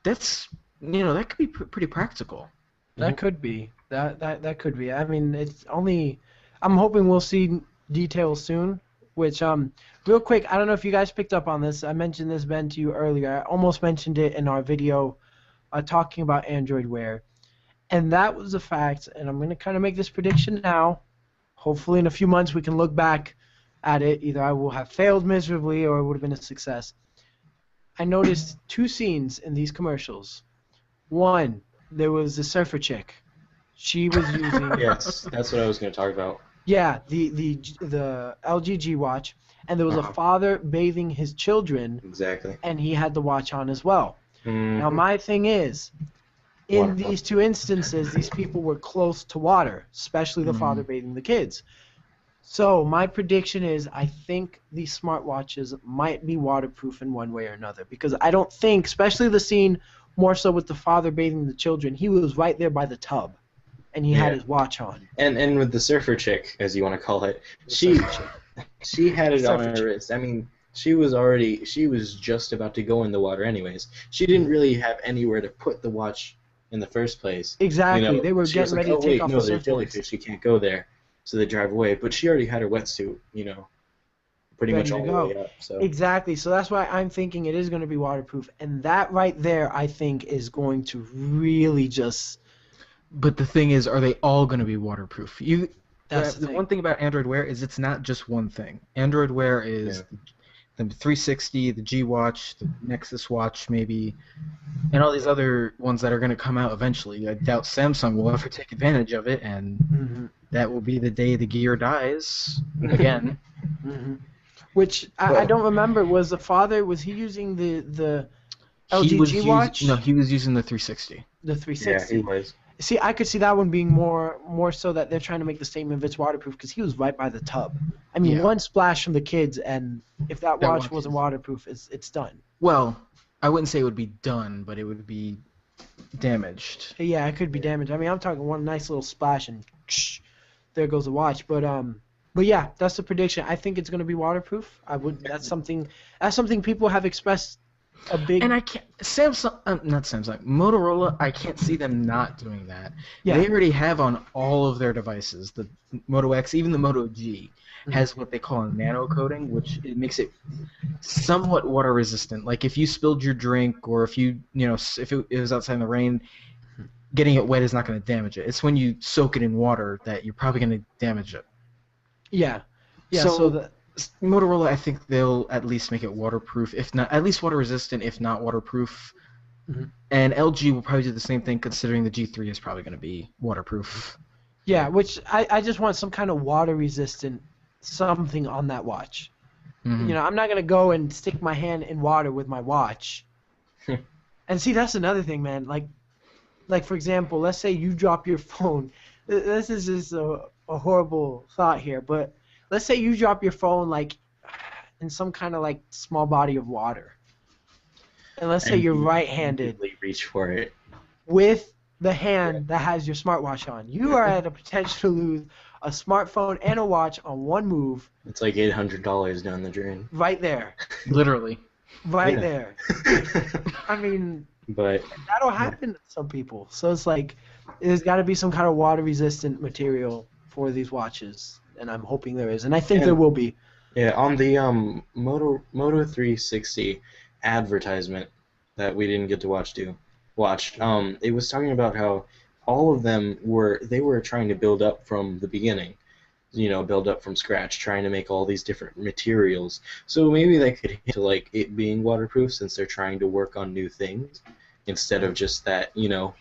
that's that could be pretty practical. That could be. That could be. I mean, it's only. I'm hoping we'll see details soon. Which real quick, I don't know if you guys picked up on this. I mentioned this, Ben, to you earlier. I almost mentioned it in our video, talking about Android Wear, and that was the fact. And I'm gonna kind of make this prediction now. Hopefully, in a few months, we can look back at it. Either I will have failed miserably, or it would have been a success. I noticed two scenes in these commercials. One, there was a surfer chick. She was using yes, that's what I was going to talk about. the LG G watch, and there was a father bathing his children, Exactly. and he had the watch on as well. Mm. Now my thing is, in Water. these two instances, these people were close to water, especially the father bathing the kids. So my prediction is I think these smartwatches might be waterproof in one way or another, because I don't think, especially the scene more so with the father bathing the children, he was right there by the tub, and he had his watch on. And with the surfer chick, as you want to call it, she had it on her wrist. I mean, she was just about to go in the water anyways. She didn't really have anywhere to put the watch in the first place. Exactly. They were she getting was like, ready to take off the there's surfboards. jellyfish, you can't go there. So they drive away. But she already had her wetsuit, pretty Ready much to all go. the way up. So. Exactly. So that's why I'm thinking it is going to be waterproof, and that right there, I think, is going to really just. But the thing is, are they all going to be waterproof? That's the thing. one thing about Android Wear is it's not just one thing. Android Wear is the 360, the G Watch, the Nexus Watch, maybe, and all these other ones that are going to come out eventually. I doubt Samsung will ever take advantage of it, and that will be the day the gear dies again. Which I don't remember. Was he using the LG G watch? No, he was using the 360. The 360. Yeah, he was. See, I could see that one being more so that they're trying to make the statement if it's waterproof, because he was right by the tub. I mean, one splash from the kids, and if that watch wasn't waterproof, it's done. Well, I wouldn't say it would be done, but it would be damaged. Yeah, it could be damaged. I mean, I'm talking one nice little splash, and there goes the watch. But yeah, that's the prediction. I think it's going to be waterproof. That's something people have expressed a big. And I can't. Not Samsung. Motorola. I can't see them not doing that. Yeah. They already have on all of their devices. The Moto X, even the Moto G, has what they call a nano coating, which it makes it somewhat water resistant. Like if you spilled your drink, or if if it was outside in the rain, getting it wet is not going to damage it. It's when you soak it in water that you're probably going to damage it. Yeah. So Motorola, I think they'll at least make it waterproof, if not at least water resistant, if not waterproof. And LG will probably do the same thing, considering the G3 is probably going to be waterproof. Yeah, which I just want some kind of water resistant something on that watch. I'm not going to go and stick my hand in water with my watch. And see, that's another thing, man. Like for example, let's say you drop your phone. This is just a horrible thought here, but let's say you drop your phone like in some kind of like small body of water. And let's say you're right-handed. Reach for it. With the hand that has your smartwatch on. You are at a potential to lose a smartphone and a watch on one move. It's like $800 down the drain. Right there. Literally. Right there. I mean, but that'll happen to some people. So it's like, there's got to be some kind of water-resistant material for these watches, and I'm hoping there is, and I think there will be. Yeah, on the Moto 360 advertisement that we didn't get to watch, it was talking about how all of them were trying to build up from the beginning, build up from scratch, trying to make all these different materials. So maybe they could hint to like it being waterproof since they're trying to work on new things instead of just that,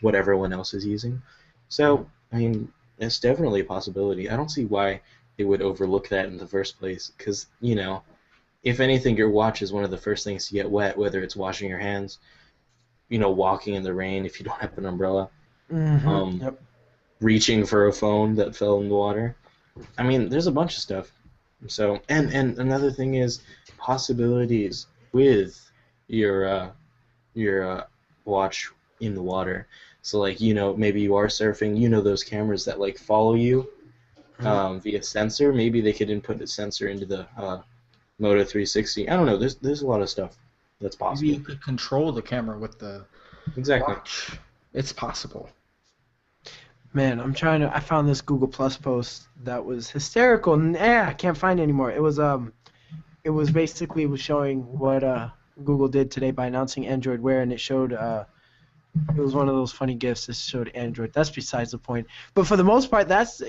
what everyone else is using. So, I mean, it's definitely a possibility. I don't see why they would overlook that in the first place because, if anything, your watch is one of the first things to get wet, whether it's washing your hands, walking in the rain if you don't have an umbrella, Yep. reaching for a phone that fell in the water. I mean, there's a bunch of stuff. So, and another thing is possibilities with your watch in the water. So, like, maybe you are surfing. Those cameras that like follow you via sensor. Maybe they could input a sensor into the Moto 360. I don't know. There's a lot of stuff that's possible. Maybe you could control the camera with the Exactly. watch. It's possible. Man, I found this Google Plus post that was hysterical, and I can't find it anymore. It was basically showing what Google did today by announcing Android Wear, and it showed it was one of those funny GIFs that showed Android. That's besides the point. But for the most part, that's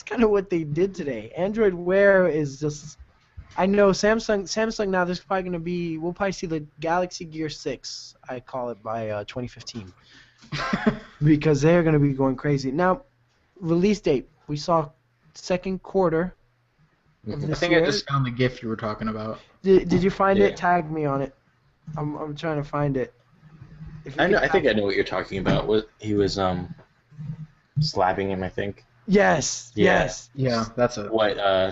kind of what they did today. Android Wear is just, I know Samsung now. There's probably gonna be, we'll probably see the Galaxy Gear 6, I call it, by 2015. Because they're going to be going crazy. Now, release date. We saw second quarter of I this think year. I just found the GIF you were talking about. Did you find Yeah. it? Tag me on it. I'm trying to find it. If you I could know. I think tag- I know what you're talking about. He was slapping him. I think. Yes. Yeah. Yes. Yeah, that's it. What I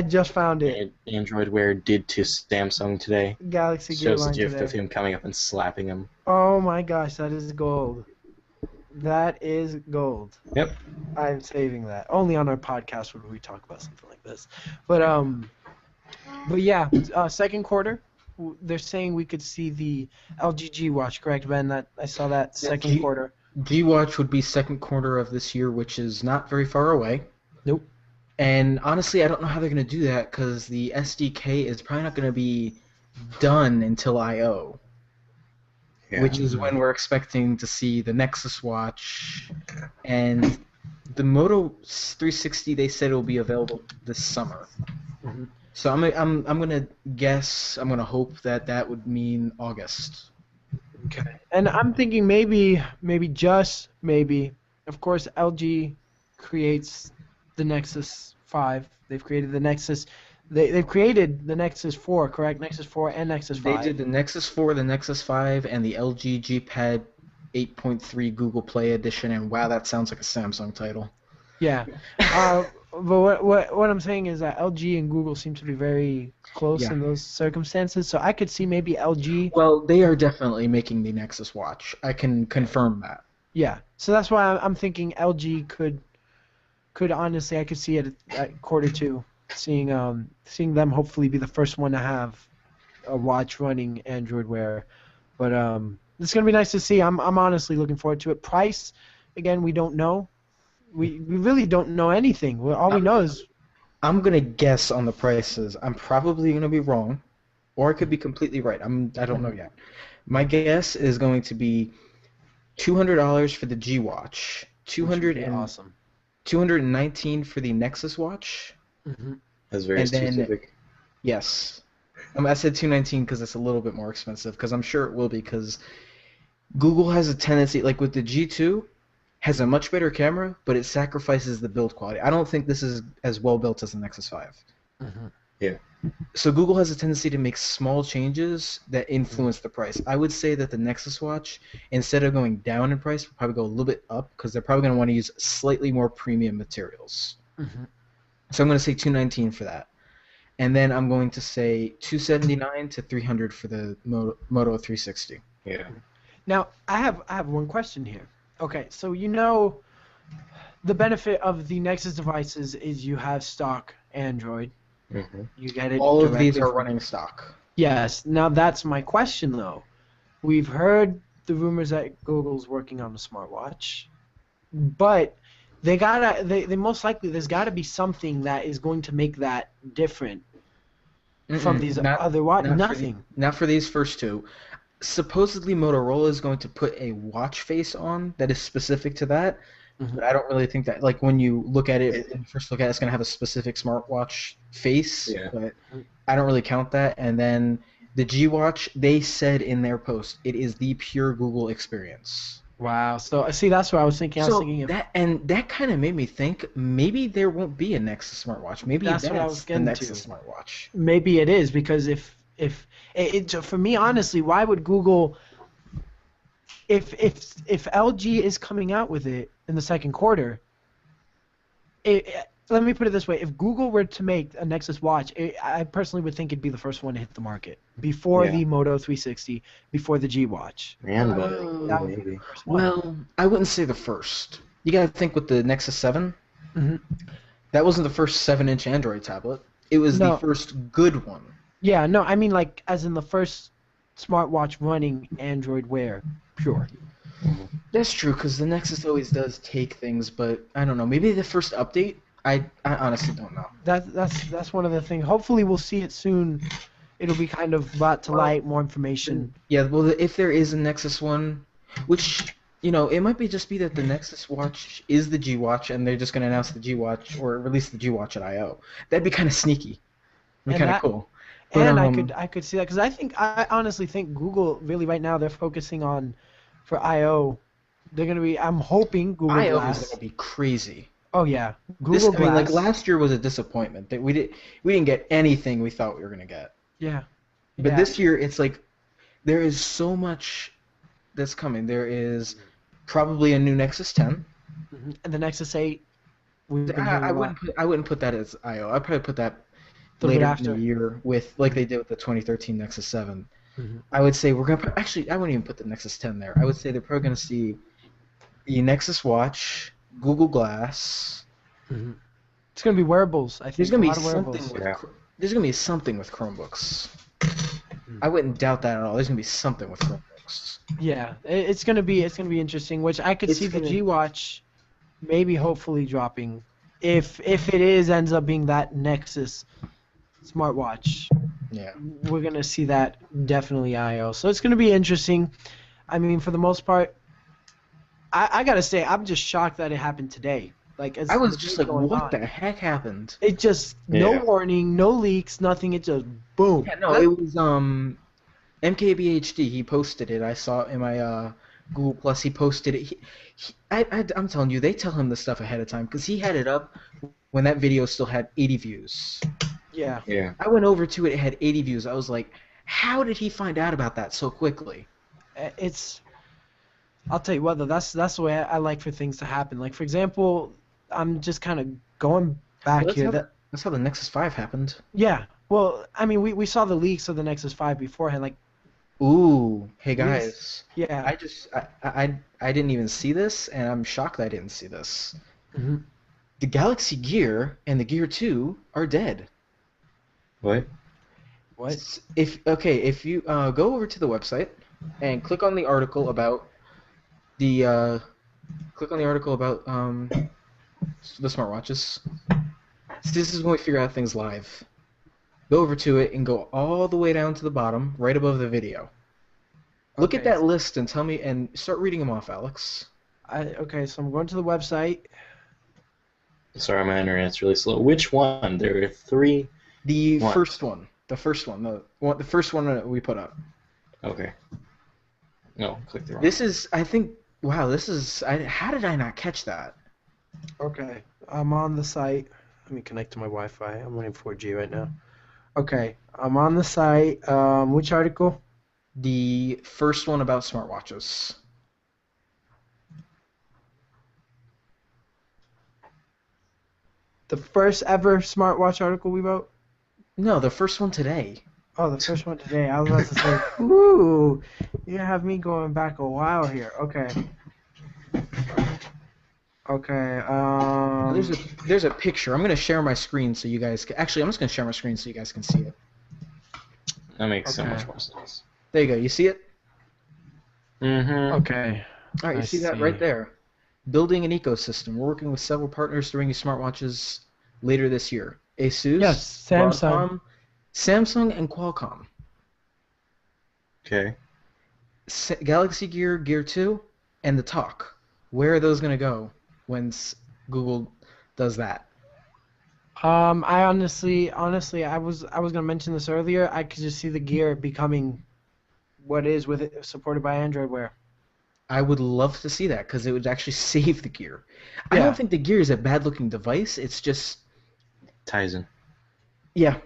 just found it. Android Wear did to Samsung today. Galaxy Gear Shows the line GIF today. of him coming up and slapping him. Oh my gosh, that is gold. That is gold. Yep. I'm saving that. Only on our podcast would we talk about something like this. But yeah, second quarter. They're saying we could see the LG G Watch, correct, Ben? That I saw that second G- quarter. G-Watch would be second quarter of this year, which is not very far away. Nope. And honestly, I don't know how they're going to do that because the SDK is probably not going to be done until I/O, Yeah. which is when we're expecting to see the Nexus watch and the Moto 360. They said it will be available this summer. Mhm. So I'm gonna guess. I'm gonna hope that would mean August. Okay. And I'm thinking maybe just maybe. Of course, LG creates the Nexus 5. They've created the Nexus. They've created the Nexus 4, correct? Nexus 4 and Nexus 5. They did the Nexus 4, the Nexus 5, and the LG G Pad 8.3 Google Play Edition. And wow, that sounds like a Samsung title. Yeah. But what I'm saying is that LG and Google seem to be very close Yeah. in those circumstances. So I could see maybe LG. Well, they are definitely making the Nexus watch. I can confirm that. Yeah. So that's why I'm thinking LG could honestly, I could see it at quarter two, seeing them hopefully be the first one to have a watch running Android Wear. But it's gonna be nice to see. I'm honestly looking forward to it. Price, again, we don't know. We really don't know anything. All we know is I'm gonna guess on the prices. I'm probably gonna be wrong, or I could be completely right. I don't know yet. My guess is going to be $200 for the G Watch, awesome. 219 for the Nexus watch. Mm-hmm. That's very And then- specific. Yes, I said 219 because it's a little bit more expensive. Because I'm sure it will be. Because Google has a tendency, like with the G2, has a much better camera, but it sacrifices the build quality. I don't think this is as well built as the Nexus 5. Mm-hmm. So Google has a tendency to make small changes that influence the price. I would say that the Nexus watch, instead of going down in price, will probably go a little bit up because they're probably going to want to use slightly more premium materials. Mm-hmm. So I'm going to say 219 for that. And then I'm going to say 279 to 300 for the Moto 360. Yeah. Now I have one question here. Okay, so the benefit of the Nexus devices is you have stock Android. Mm-hmm. You get it. All of these directly are from- running stock. Yes. Now that's my question though. We've heard the rumors that Google's working on the smartwatch, but they most likely there's gotta be something that is going to make that different from these other watches. Nothing. Not for these first two. supposedly Motorola is going to put a watch face on that is specific to that, Mhm. but I don't really think that, like, when you look at it, when you first look at it, it's going to have a specific smartwatch face, Yeah. but I don't really count that. And then the G Watch, they said in their post, it is the pure Google experience. Wow. So see, that's what I was thinking. I was So thinking if that kind of made me think maybe there won't be a Nexus smartwatch. Maybe that's what I was that's the getting Nexus to. smartwatch. Maybe it is because if for me honestly, why would Google if LG is coming out with it in the second quarter? Let me put it this way: if Google were to make a Nexus watch, I personally would think it'd be the first one to hit the market before Yeah. the Moto 360, before the G Watch. Man, but That would be maybe. the first one. Well, I wouldn't say the first. You got to think with the Nexus 7. Mhm. That wasn't the first 7-inch Android tablet. It was the No. first good one. Yeah, no, I mean like as in the first smartwatch running Android Wear, pure. That's true, because the Nexus always does take things, but I don't know. Maybe the first update? I honestly don't know. That's one of the things. Hopefully, we'll see it soon. It'll be kind of brought to light, more information. Yeah, well, if there is a Nexus one, which, it might just be that the Nexus Watch is the G Watch, and they're just going to announce the G Watch, or release the G Watch at I/O. That'd be kind of sneaky. That'd be And kind of that- cool. But, And I could see that because I honestly think Google really right now they're focusing on for I/O. They're gonna be. I'm hoping Google I/O is Glass. going to be crazy. Oh yeah, Google I mean, like, Glass. last year was a disappointment. That we didn't get anything we thought we were going to get. Yeah. But Yeah. this year, it's like there is so much that's coming. There is probably a new Nexus 10. Mhm. And the Nexus 8. We've been hearing I a lot. I wouldn't put that as I/O. I'd probably put that Little bit later after. in the year with like they did with the 2013 Nexus 7. Mhm. I would say we're gonna actually I wouldn't even put the Nexus 10 there. I would say they're probably gonna see the Nexus Watch, Google Glass. Mhm. It's gonna be wearables. I think There's gonna a be lot of something wearables. with Yeah. there's gonna be something with Chromebooks. I wouldn't doubt that at all. There's gonna be something with Chromebooks. Yeah, it's gonna be interesting. Which I could It's see the gonna- G Watch, maybe hopefully dropping, if it is ends up being that Nexus smartwatch. Yeah. We're gonna see that definitely I/O. So it's gonna be interesting. I mean, for the most part, I gotta say I'm just shocked that it happened today. Like as I was the just day's like, going what on. the heck happened? It just no Yeah. warning, no leaks, nothing. It just boom. Yeah, no, it was MKBHD. He posted it. I saw it in my Google Plus. He posted it. I'm telling you, they tell him this stuff ahead of time because he had it up when that video still had 80 views. Yeah. Yeah. I went over to it. It had 80 views. I was like, how did he find out about that so quickly? It's. I'll tell you what though. That's the way I like for things to happen. Like for example, I'm just kind of going back Well, here. that's how the Nexus 5 happened. Yeah. Well, I mean, we saw the leaks of the Nexus 5 beforehand. Like, Ooh, hey guys. yeah. I didn't even see this, and I'm shocked I didn't see this. Mhm. The Galaxy Gear and the Gear 2 are dead. What? What? If you go over to the website and click on the article about the smartwatches. So this is when we figure out things live. Go over to it and go all the way down to the bottom, right above the video. Look at Okay. that list and tell me, and start reading them off, Alex. Okay, so I'm going to the website. Sorry, my internet's really slow. Which one? There are three. The What? first one, the first one that we put up. Okay. No, click the wrong. This is, I think, wow, how did I not catch that? Okay, I'm on the site. Let me connect to my Wi-Fi. I'm running 4G right now. Okay, I'm on the site. Which article? The first one about smartwatches. The first ever smartwatch article we wrote? No, the first one today. Oh, the first one today. I was about to say, ooh, you have me going back a while here. Okay. Okay. There's a picture. I'm gonna share my screen so you guys can. Actually, I'm just gonna share my screen so you guys can see it. That makes so Okay. much more sense. There you go. You see it? Mm-hmm. Okay. All right, you I see that see. right there. Building an ecosystem. We're working with several partners to bring you smartwatches later this year. Asus, Yes, Samsung. Broadcom, Samsung, and Qualcomm. Okay. Galaxy Gear, Gear 2, and the Talk. Where are those going to go when Google does that? I honestly, I was gonna mention this earlier. I could just see the Gear becoming what is with it supported by Android Wear. I would love to see that because it would actually save the Gear. I Yeah. don't think the Gear is a bad-looking device. It's just, Tizen. yeah.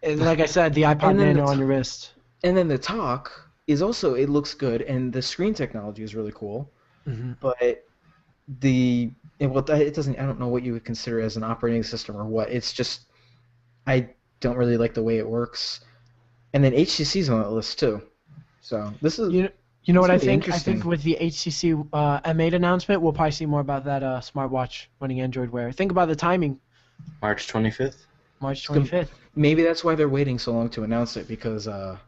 And like I said, the iPod And then Nano on your wrist. And then the Talk is also, it looks good, and the screen technology is really cool. Mm-hmm. But it doesn't. I don't know what you would consider as an operating system or what. It's just I don't really like the way it works. And then HTC is on that list too. So this is You know what I gonna be think? I interesting. think with the HTC M8 announcement, we'll probably see more about that smartwatch running Android Wear. Think about the timing. March 25th. March It's gonna- 25th. maybe that's why they're waiting so long to announce it because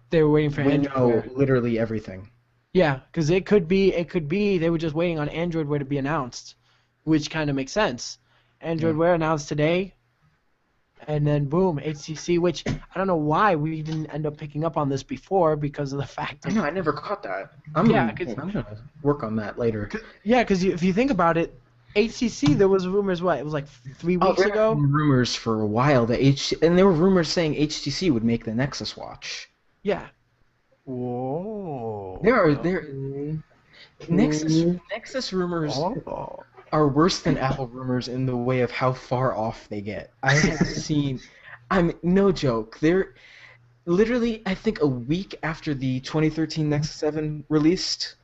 They were waiting for we Android know Wear. literally everything. Yeah, because it could be they were just waiting on Android Wear to be announced, which kind of makes sense. Android Yeah. Wear announced today, and then boom, HTC. Which I don't know why we didn't end up picking up on this before because of the fact I that know I never caught that. Yeah, I'm 'cause- gonna work on that later. because if you think about it, HTC there was rumors it was like 3 weeks there ago. have been rumors for a while that and there were rumors saying HTC would make the Nexus watch. Yeah. Whoa. Nexus rumors Oh. are worse than Apple rumors in the way of how far off they get. I have seen, no joke. They're literally, I think a week after the 2013 Nexus 7 released,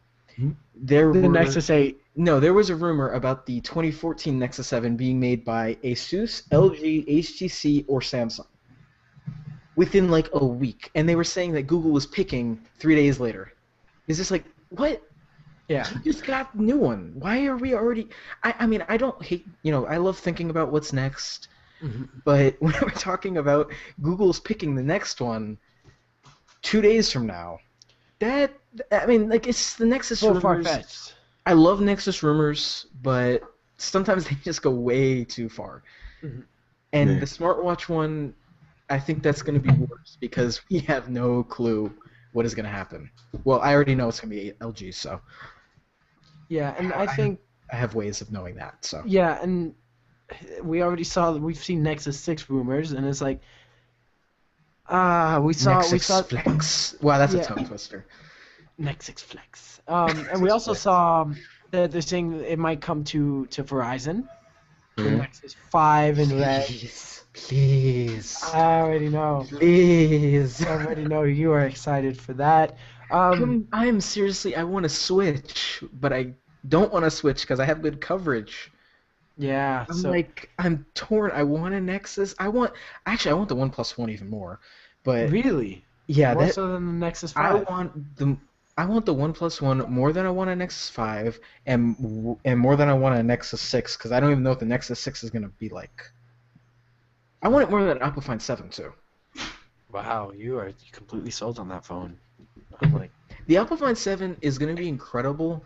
there The were Nexus 8. no, there was a rumor about the 2014 Nexus 7 being made by Asus, LG, HTC, or Samsung. Within like a week, and they were saying that Google was picking 3 days later. Is this like what? Yeah. You just got a new one. Why are we already? I mean, I don't hate. I love thinking about what's next, but when we're talking about Google's picking the next one 2 days from now, it's the Nexus So rumors. far-fetched. I love Nexus rumors, but sometimes they just go way too far. And Yeah. the smartwatch one, I think that's going to be worse because we have no clue what is going to happen. Well, I already know it's going to be LG, so Yeah, and I think I have ways of knowing that. So yeah, and we've seen Nexus 6 rumors, and it's like we saw Flex. Wow, that's Yeah. a tongue twister. Nexus Flex. And we also saw that they're saying it might come to Verizon. The Mhm. Nexus 5 in red. Please. I already know. Please. I already know you are excited for that. I am seriously. I want to switch, but I don't want to switch because I have good coverage. Yeah. I'm torn. I want a Nexus. I want the OnePlus One even more, but really? yeah, More so than the Nexus 5. I want the OnePlus One more than I want a Nexus 5, and more than I want a Nexus 6 because I don't even know what the Nexus 6 is gonna be like. I want it more than an Apple Find 7 too. Wow, you are completely sold on that phone. I'm like, The Apple Find 7 is gonna be incredible.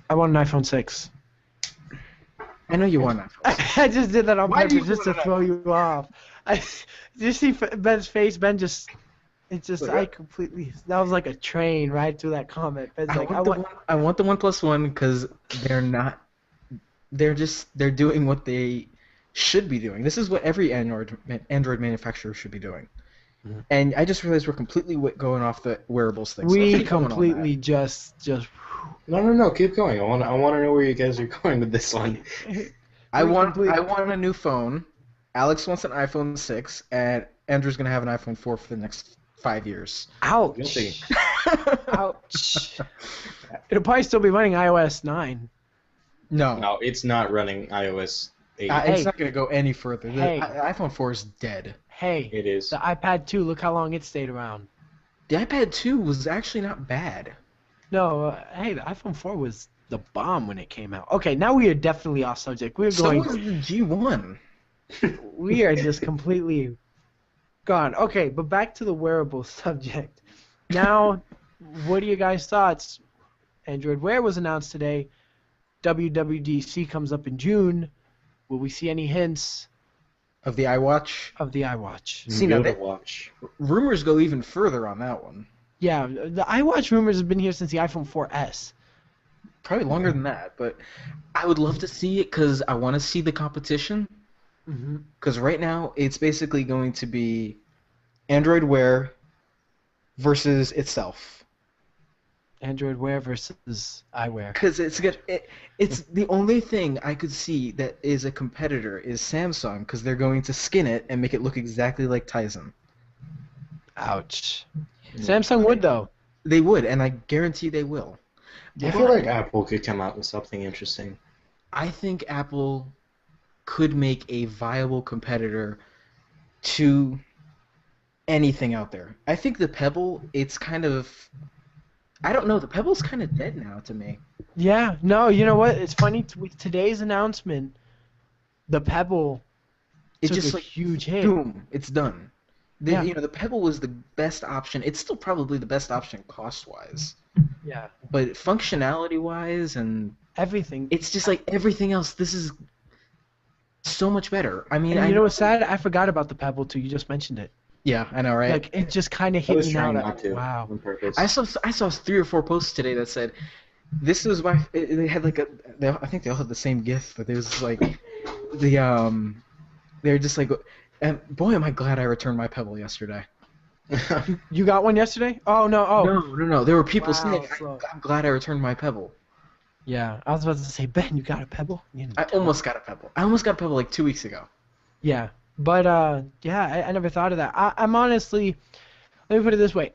I want an iPhone 6. I know you want an iPhone 6. I just did that on Why do purpose you just to want an throw you off. Did you see Ben's face? Ben just, that was like a train right through that comment. Ben's like, I want the OnePlus One because they're doing what they should be doing. This is what every Android manufacturer should be doing. Mhm. And I just realized we're completely going off the wearables thing. so let's we keep going on completely just. No, keep going. I want to know where you guys are going with this one. that. I want completely- a new phone. Alex wants an iPhone 6, and Andrew's gonna have an iPhone 4 for the next 5 years. Ouch. Guilty. Ouch. It'll probably still be running iOS 9. No, No, it's not running iOS 8. Hey. it's not gonna go any further. The Hey. iPhone 4 is dead. Hey, It is. the iPad 2, look how long it stayed around. The iPad 2 was actually not bad. No, hey, the iPhone 4 was the bomb when it came out. Okay, now we are definitely off subject. We're So going. was the G1. We are just completely gone. Okay, but back to the wearable subject. Now, what are your guys' thoughts? Android Wear was announced today. WWDC comes up in June. Will we see any hints Of the iWatch. of the iWatch? See, now Yoda that- watch. Rumors go even further on that one. Yeah, the iWatch rumors have been here since the iPhone 4S. Probably longer than that, but I would love to see it because I want to see the competition. Mm-hmm. Because right now it's basically going to be Android Wear versus itself. Android Wear versus iWear. Because it's the only thing I could see that is a competitor is Samsung because they're going to skin it and make it look exactly like Tizen. Ouch. Yeah. Samsung would though. They would, and I guarantee they will. I feel like Apple could come out with something interesting. I think Apple could make a viable competitor to anything out there. I think the Pebble, it's kind of, I don't know, the Pebble's kind of dead now to me. Yeah. No, you know what? It's funny with today's announcement. The Pebble It took just a like huge hit. boom, it's done. Yeah. The Pebble was the best option. It's still probably the best option cost-wise, Yeah. but functionality-wise and Everything. it's just like everything else. This is so much better. I mean, And I you know what's sad? I forgot about the Pebble too. You just mentioned it. yeah, I know, right? Like it just kind of I hit was me now. trying That, not to wow. on purpose. I saw 3 or 4 posts today that said this was my. They had like I think they all had the same GIF, but it was like they're just like, and boy, am I glad I returned my Pebble yesterday. You got one yesterday? Oh no. Oh. No. There were people Wow, saying, so- I'm glad I returned my Pebble. Yeah. I was about to say, Ben, you got a Pebble? You didn't I tell me. almost got a Pebble. I almost got a Pebble like 2 weeks ago. Yeah. But yeah, I never thought of that. I'm honestly, let me put it this way.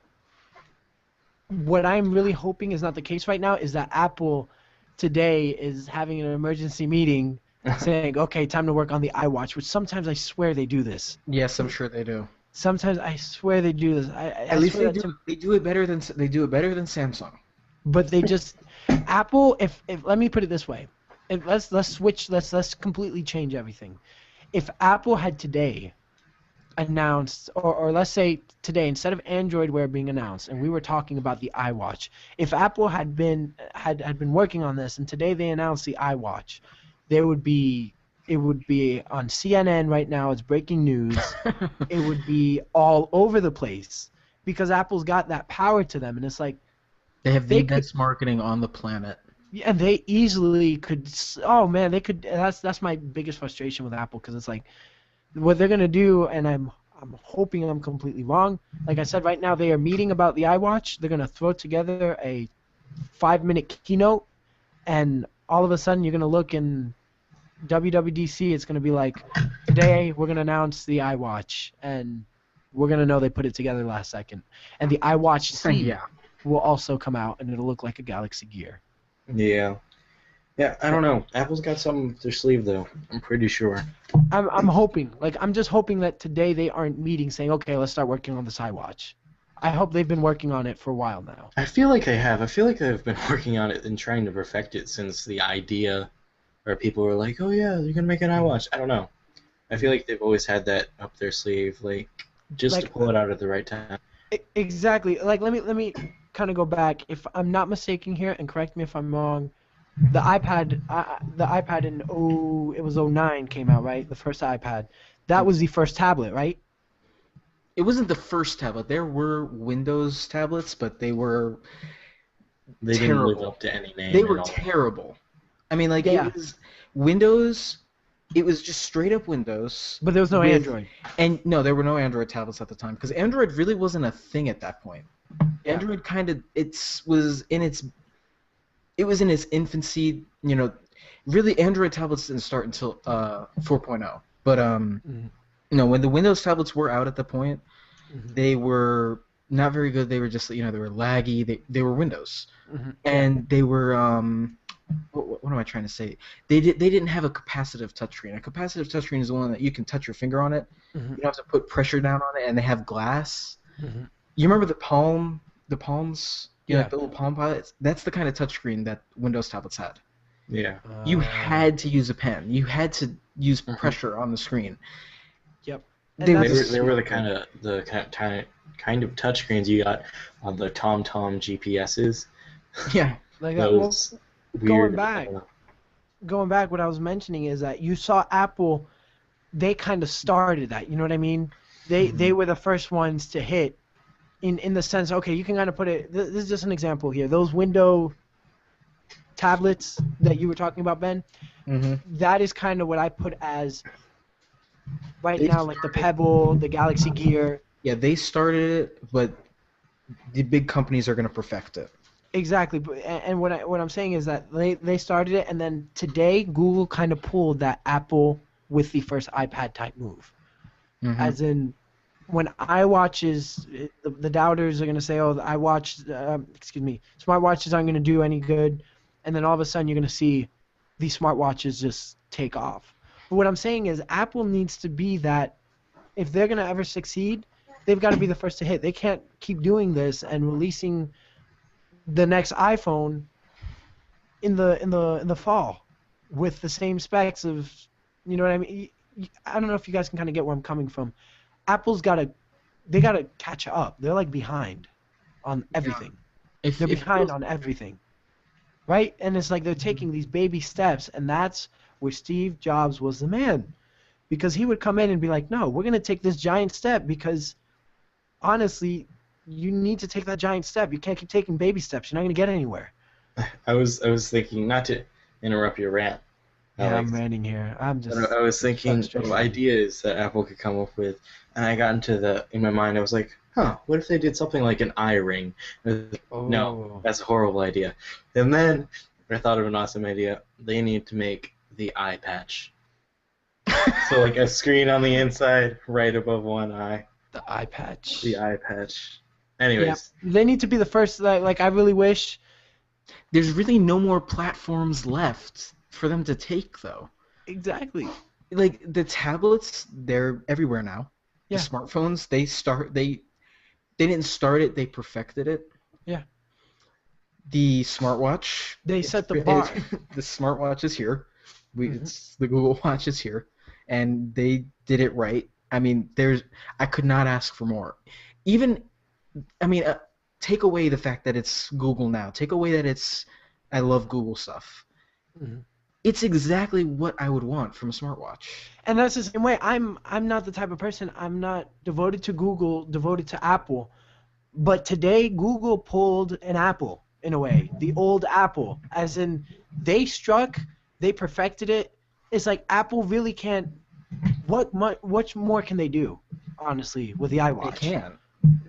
What I'm really hoping is not the case right now is that Apple today is having an emergency meeting saying, okay, time to work on the iWatch, which sometimes I swear they do this. Yes, I'm sure they do. Sometimes I swear they do this. At least swear they that do. They do it better than Samsung. But they just Apple. If let me put it this way, let's switch. Let's completely change everything. If Apple had today announced, or let's say today, instead of Android Wear being announced, and we were talking about the iWatch, if Apple had been working on this, and today they announced the iWatch, it would be on CNN right now. It's breaking news. It would be all over the place because Apple's got that power to them, and it's like. They have They the best marketing on the planet. Yeah, and they easily could. Oh man, they could. That's my biggest frustration with Apple because it's like what they're gonna do, and I'm hoping I'm completely wrong. Like I said, right now they are meeting about the iWatch. They're gonna throw together a 5-minute keynote, and all of a sudden you're gonna look in WWDC. It's gonna be like today we're gonna announce the iWatch, and we're gonna know they put it together last second, and the iWatch C. Yeah. will also come out, and it'll look like a Galaxy Gear. Yeah. Yeah, I don't know. Apple's got something up their sleeve, though. I'm pretty sure. I'm hoping. Like, I'm just hoping that today they aren't meeting saying, okay, let's start working on this iWatch. I hope they've been working on it for a while now. I feel like they have. I feel like they've been working on it and trying to perfect it since the idea where people were like, oh, yeah, you're going to make an iWatch. I don't know. I feel like they've always had that up their sleeve, like, just to pull it out at the right time. Exactly. Like, let me kind of go back. If I'm not mistaken here, and correct me if I'm wrong, the iPad in it was 09 came out, right? The first iPad. That was the first tablet, right? It wasn't the first tablet. There were Windows tablets, but they were They terrible. didn't live up to any name. They at were all. terrible. I mean, like Yeah. it was Windows. It was just straight up Windows. But there was no with- Android. And no, there were no Android tablets at the time because Android really wasn't a thing at that point. Yeah. Android kind of was in its infancy. You know, really Android tablets didn't start until 4.0. But when the Windows tablets were out at the point, they were not very good. They were just they were laggy. They were Windows, and they were what am I trying to say? They didn't have a capacitive touchscreen. A capacitive touchscreen is the one that you can touch your finger on it. You don't have to put pressure down on it, and they have glass. You remember the palms? Yeah. Like the little Palm Pilots? That's the kind of touchscreen that Windows tablets had. Yeah. You had to use a pen. You had to use pressure on the screen. Yep. They They were the kind of touchscreens you got on the TomTom GPSs. Yeah. Like that. Well, Those weird. going back, what I was mentioning is that you saw Apple, they kind of started that. You know what I mean? They were the first ones to hit in the sense, okay, you can kind of put it. This is just an example here. Those window tablets that you were talking about, Ben. Mm-hmm. That is kind of what I put as right They now, like the Pebble, the Galaxy Gear. Yeah, they started it, but the big companies are going to perfect it. Exactly, and what I'm saying is that they started it, and then today Google kind of pulled that Apple with the first iPad type move. Mm-hmm. As in, when iWatches, the doubters are going to say, oh, the smartwatches aren't going to do any good, and then all of a sudden you're going to see these smartwatches just take off. But what I'm saying is Apple needs to be that, if they're going to ever succeed, they've got to be the first to hit. They can't keep doing this and releasing the next iPhone in the fall with the same specs of, you know what I mean? I don't know if you guys can kind of get where I'm coming from. Apple's gotta catch up. They're like behind on everything. They're behind on everything, right? And it's like they're taking these baby steps, and that's where Steve Jobs was the man, because he would come in and be like, no, we're gonna take this giant step, because honestly, you need to take that giant step. You can't keep taking baby steps. You're not gonna get anywhere. I was thinking, not to interrupt your rant. Yeah, Alex, I'm ranting here. I'm just. but I was thinking frustrated. of ideas that Apple could come up with, and I got in my mind, I was like, what if they did something like an eye ring? I was like, no, that's a horrible idea. And then I thought of an awesome idea. They need to make the eye patch. So like a screen on the inside, right above one eye. The eye patch. The eye patch. Anyways. Yeah, they need to be the first. Like I really wish. There's really no more platforms left for them to take, though. Exactly. Like the tablets, they're everywhere now. Yeah. The smartphones, they didn't start it, they perfected it. Yeah. The smartwatch, They set the bar. The smartwatch is here. It's the Google Watch is here, and they did it right. I mean, I could not ask for more. Even, I mean, take away the fact that it's Google now. Take away that I love Google stuff. Mm-hmm. It's exactly what I would want from a smartwatch. And that's the same way. I'm not the type of person. I'm not devoted to Google, devoted to Apple. But today, Google pulled an Apple in a way, the old Apple, as in they perfected it. It's like Apple really can't. What more can they do, honestly, with the iWatch? They can.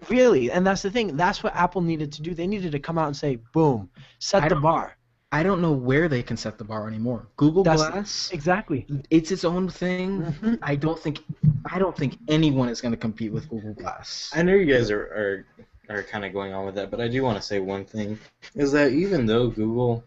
Really, and that's the thing. That's what Apple needed to do. They needed to come out and say, boom, set the bar. I don't know where they can set the bar anymore. Google Glass, exactly. It's its own thing. Mm-hmm. I don't think anyone is going to compete with Google Glass. I know you guys are kind of going on with that, but I do want to say one thing, is that even though Google,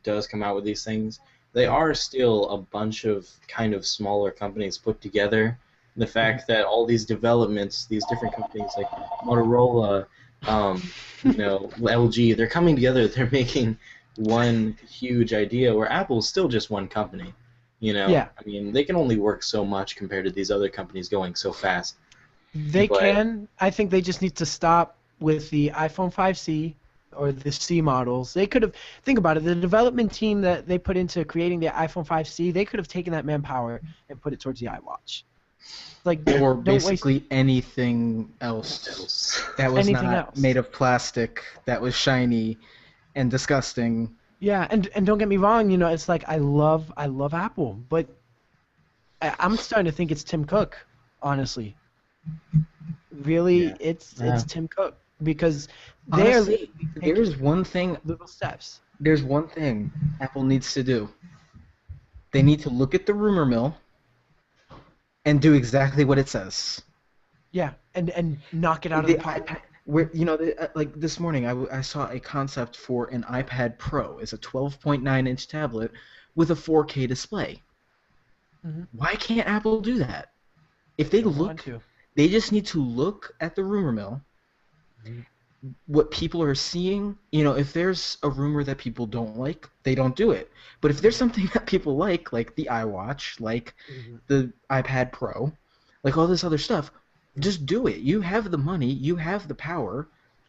does come out with these things, they are still a bunch of kind of smaller companies put together. The fact that all these developments, these different companies like Motorola, LG, they're coming together. They're making one huge idea, where Apple's still just one company. Yeah. They can only work so much compared to these other companies going so fast. They can. I think they just need to stop with the iPhone 5C or the C models. They could have. Think about it. The development team that they put into creating the iPhone 5C, they could have taken that manpower and put it towards the iWatch. Or basically anything else that was not made of plastic, that was shiny and disgusting. Yeah, and don't get me wrong, it's like I love Apple, but I'm starting to think it's Tim Cook, honestly. Really, it's Tim Cook, because honestly, there's one thing. Little steps. There's one thing Apple needs to do. They need to look at the rumor mill and do exactly what it says. Yeah, and knock it out of the park. Where like this morning, I saw a concept for an iPad Pro. It's a 12.9-inch tablet with a 4K display. Mm-hmm. Why can't Apple do that? If they they just need to look at the rumor mill. Mm-hmm. What people are seeing, if there's a rumor that people don't like, they don't do it. But if there's something that people like the iWatch, like the iPad Pro, like all this other stuff, just do it. You have the money. You have the power.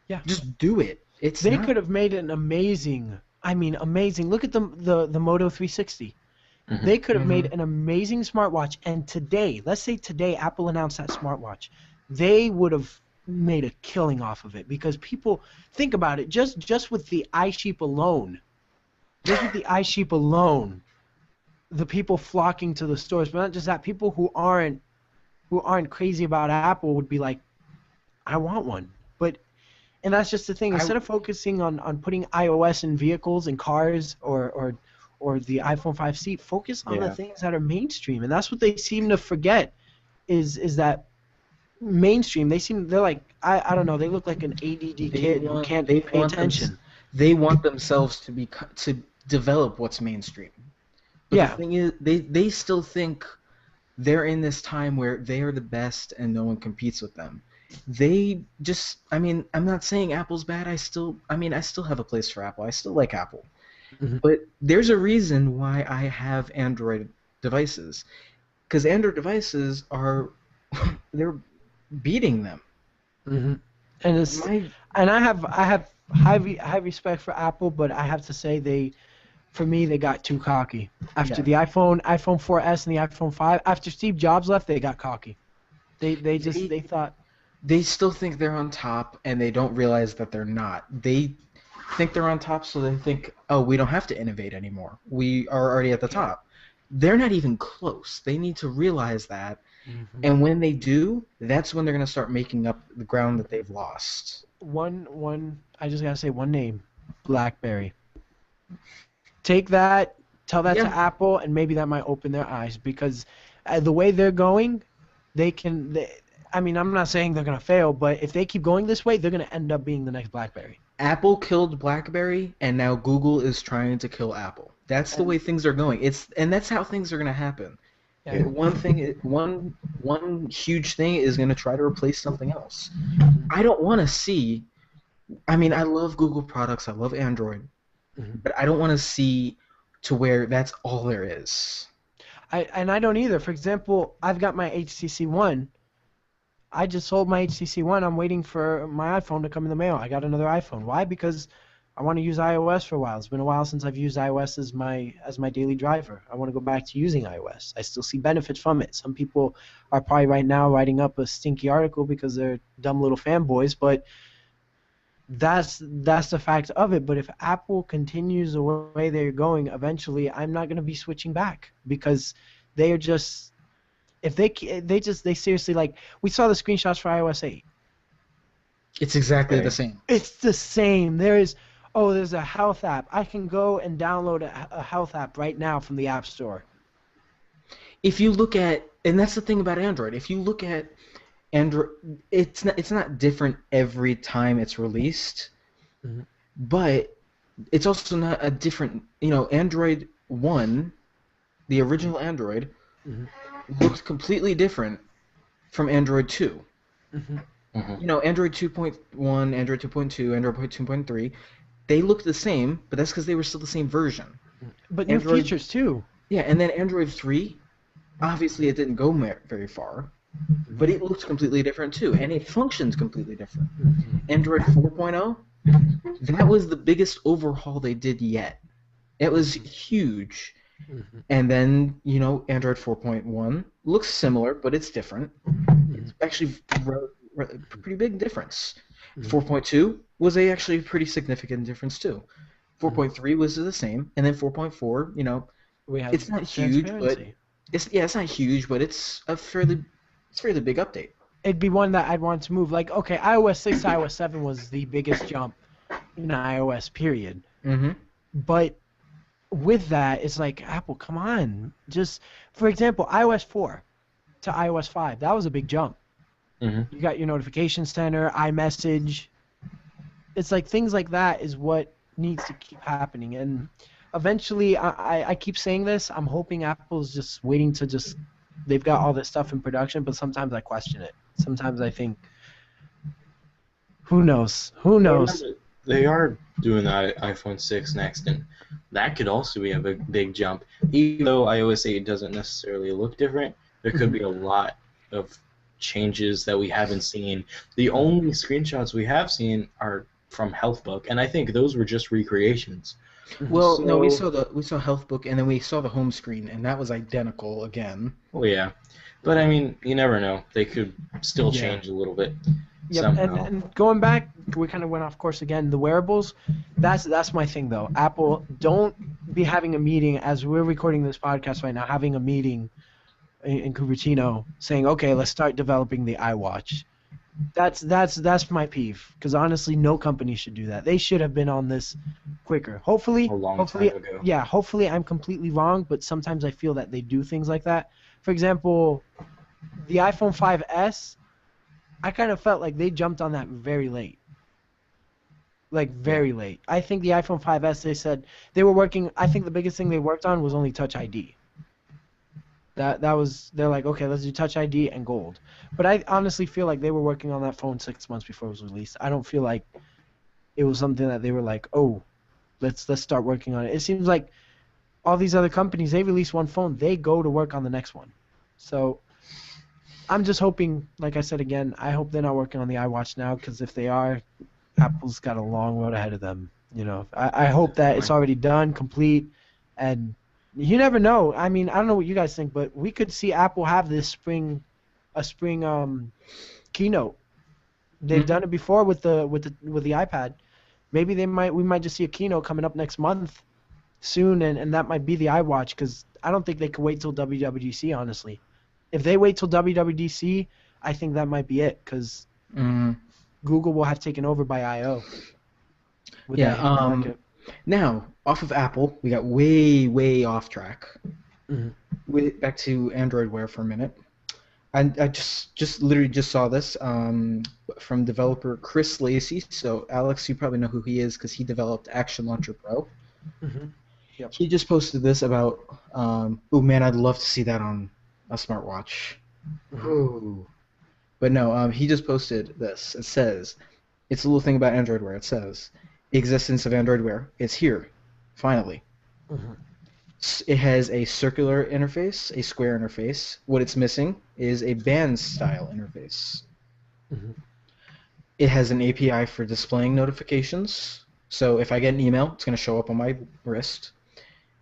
Yeah. Just do it. They could have made an amazing. Amazing. Look at the Moto 360. Mm-hmm. They could have made an amazing smartwatch. And today, let's say today, Apple announced that smartwatch. They would have made a killing off of it because people think about it just with the iSheep alone. Just with the iSheep alone, the people flocking to the stores, but not just that, people who aren't crazy about Apple would be like, I want one. And that's just the thing. Instead of focusing on putting iOS in vehicles and cars or the iPhone 5C, focus on the things that are mainstream. And that's what they seem to forget is that mainstream. They're like, I don't know, they look like an ADD kid who can't pay attention. They want themselves to develop what's mainstream. But the thing is, they still think they're in this time where they are the best and no one competes with them. They just, I'm not saying Apple's bad. I still have a place for Apple. I still like Apple. Mm-hmm. But there's a reason why I have Android devices. Because Android devices they're beating them. Mm-hmm. And I have high respect for Apple, but I have to say they got too cocky. After the iPhone 4S and the iPhone 5, after Steve Jobs left, they got cocky. They thought. They still think they're on top, and they don't realize that they're not. They think they're on top, so they think, oh, we don't have to innovate anymore. We are already at the top. They're not even close. They need to realize that, and when they do, that's when they're going to start making up the ground that they've lost. I just got to say one name, BlackBerry. Take that, tell that to Apple, and maybe that might open their eyes, because the way they're going, I'm not saying they're going to fail, but if they keep going this way, they're going to end up being the next BlackBerry. Apple killed BlackBerry, and now Google is trying to kill Apple. That's the way things are going. And that's how things are going to happen. Yeah. One huge thing is going to try to replace something else. I don't want to see. I love Google products. I love Android, but I don't want to see to where that's all there is. I don't either. For example, I've got my HTC One. I just sold my HTC One. I'm waiting for my iPhone to come in the mail. I got another iPhone. Why? Because I want to use iOS for a while. It's been a while since I've used iOS as my daily driver. I want to go back to using iOS. I still see benefits from it. Some people are probably right now writing up a stinky article because they're dumb little fanboys, but that's the fact of it. But if Apple continues the way they're going, eventually I'm not going to be switching back because they are just. If they seriously, like, we saw the screenshots for iOS 8. It's exactly the same. It's the same. There's a health app. I can go and download a health app right now from the App Store. If you look at, and that's the thing about Android, if you look at Android, it's not different every time it's released, but it's also not a different, Android 1, the original Android, looked completely different from Android 2. Android 2.1, Android 2.2, Android 2.3, they looked the same, but that's because they were still the same version. But new features too. Yeah, and then Android 3, obviously it didn't go very far, but it looks completely different too, and it functions completely different. Android 4.0, that was the biggest overhaul they did yet. It was huge. And then, Android 4.1 looks similar, but it's different. It's actually a pretty big difference. 4.2 was actually a pretty significant difference too. 4.3 was the same, and then 4.4, it's not huge, but it's not huge, but it's a fairly big update. It'd be one that I'd want to move. Like, okay, iOS 6 to iOS 7 was the biggest jump in iOS, period. But with that, it's like, Apple, come on. Just, for example, iOS 4 to iOS 5, that was a big jump. You got your notification center, iMessage. It's like things like that is what needs to keep happening. And eventually, I keep saying this, I'm hoping Apple's just waiting to they've got all this stuff in production, but sometimes I question it. Sometimes I think, who knows? Who knows? They are doing the iPhone 6 next, and that could also be a big jump. Even though iOS 8 doesn't necessarily look different, there could be a lot of changes that we haven't seen. The only screenshots we have seen are from HealthBook, and I think those were just recreations. Well, no, we saw HealthBook, and then we saw the home screen, and that was identical again. Well, yeah, but you never know. They could still change a little bit. Yep, somehow. and going back, we kind of went off course again. The wearables, that's my thing though. Apple, don't be having a meeting as we're recording this podcast right now, having a meeting in Cupertino saying, okay, let's start developing the iWatch. That's my peeve, because honestly, no company should do that. They should have been on this quicker. Hopefully, A long hopefully, time ago. yeah, hopefully I'm completely wrong, but sometimes I feel that they do things like that. For example, the iPhone 5S, I kind of felt like they jumped on that very late. Like very late. I think the iPhone 5S, they said they were working. I think the biggest thing they worked on was only Touch ID. That was, they're like, okay, let's do Touch ID and gold. But I honestly feel like they were working on that phone 6 months before it was released. I don't feel like it was something that they were like, oh, let's start working on it. It seems like all these other companies, they release one phone, they go to work on the next one. So I'm just hoping, like I said again, I hope they're not working on the iWatch now, because if they are, Apple's got a long road ahead of them. You know, I hope that it's already done, complete, and you never know. I mean, I don't know what you guys think, but we could see Apple have this spring keynote. They've done it before with the iPad. Maybe we might just see a keynote coming up next month soon, and that might be the iWatch, because I don't think they could wait till WWDC, honestly. If they wait till WWDC, I think that might be it, because Google will have taken over by I/O. Now, off of Apple, we got way off track. Back to Android Wear for a minute. I just literally just saw this from developer Chris Lacey. So Alex, you probably know who he is because he developed Action Launcher Pro. Yep. He just posted this about, oh man, I'd love to see that on a smartwatch. Ooh. But no, he just posted this. It says, it's a little thing about Android Wear. It says, the existence of Android Wear is here, finally. It has a circular interface, a square interface. What it's missing is a band-style interface. It has an API for displaying notifications. So if I get an email, it's going to show up on my wrist.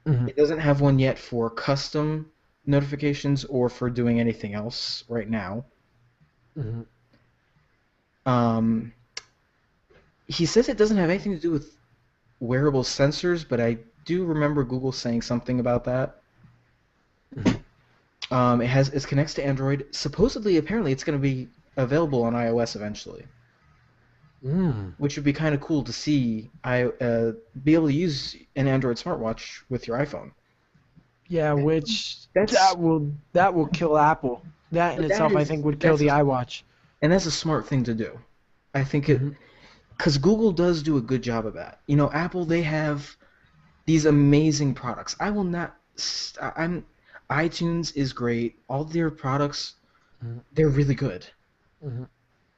It doesn't have one yet for custom notifications or for doing anything else right now. He says it doesn't have anything to do with wearable sensors, but I do remember Google saying something about that. It connects to Android. Supposedly, apparently, it's going to be available on iOS eventually, which would be kind of cool to see. Be able to use an Android smartwatch with your iPhone. Yeah, which that will kill Apple. That in itself, I think, would kill the iWatch. And that's a smart thing to do. I think because Google does do a good job of that. You know, Apple, they have these amazing products. I will not. iTunes is great. All their products, they're really good.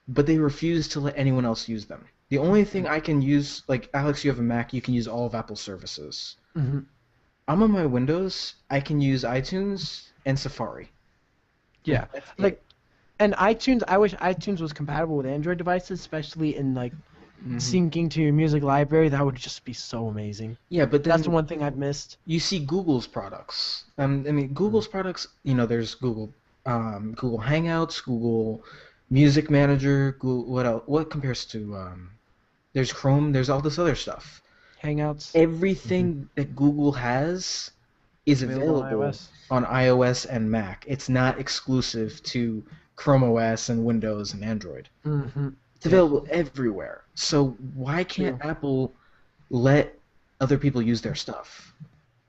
But they refuse to let anyone else use them. The only thing I can use, like Alex, you have a Mac, you can use all of Apple's services. I'm on my Windows. I can use iTunes and Safari. Yeah, and iTunes. I wish iTunes was compatible with Android devices, especially in like syncing to your music library. That would just be so amazing. Yeah, but then that's the one thing I've missed. You see Google's products. I mean, Google's products. You know, there's Google Hangouts, Google Music Manager. Google, what else? What compares to? There's Chrome. There's all this other stuff. Hangouts. Everything that Google has is available on iOS and Mac. It's not exclusive to Chrome OS and Windows and Android. It's available everywhere. So why can't Apple let other people use their stuff?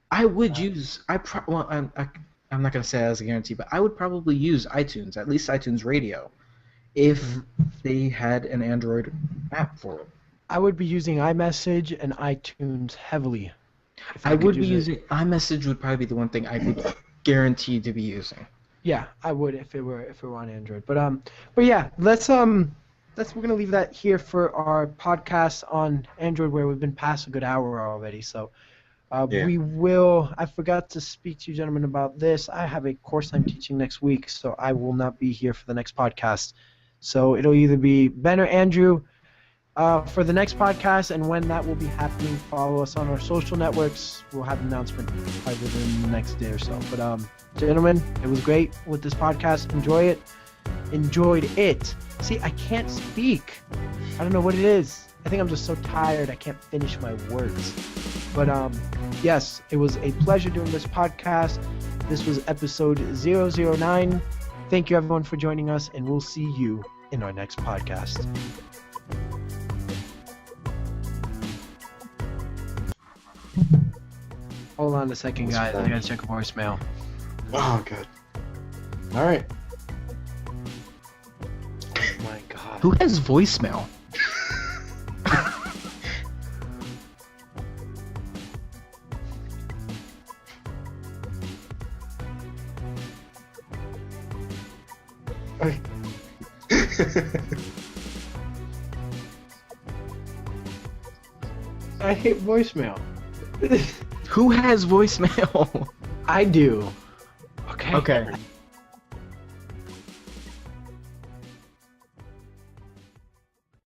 I would use. I'm not gonna say that as a guarantee, but I would probably use iTunes, at least iTunes Radio, if they had an Android app for it. I would be using iMessage and iTunes heavily. I would be using iMessage. Would probably be the one thing I would guarantee to be using. Yeah, I would if it were on Android. But yeah, we're gonna leave that here for our podcast on Android, where we've been past a good hour already. So we will. I forgot to speak to you gentlemen about this. I have a course I'm teaching next week, so I will not be here for the next podcast. So it'll either be Ben or Andrew for the next podcast, and when that will be happening, follow us on our social networks. We'll have an announcement probably within the next day or so. But gentlemen, it was great with this podcast. Enjoy it. enjoyed it. See, I can't speak. I don't know what it is. I think I'm just so tired I can't finish my words. But yes, it was a pleasure doing this podcast. This was episode 009. Thank you everyone for joining us, and we'll see you in our next podcast. Hold on a second, guys. I gotta check a voicemail. Oh, God. All right. Oh my God. Who has voicemail? I hate voicemail. Who has voicemail? I do. Okay. Okay.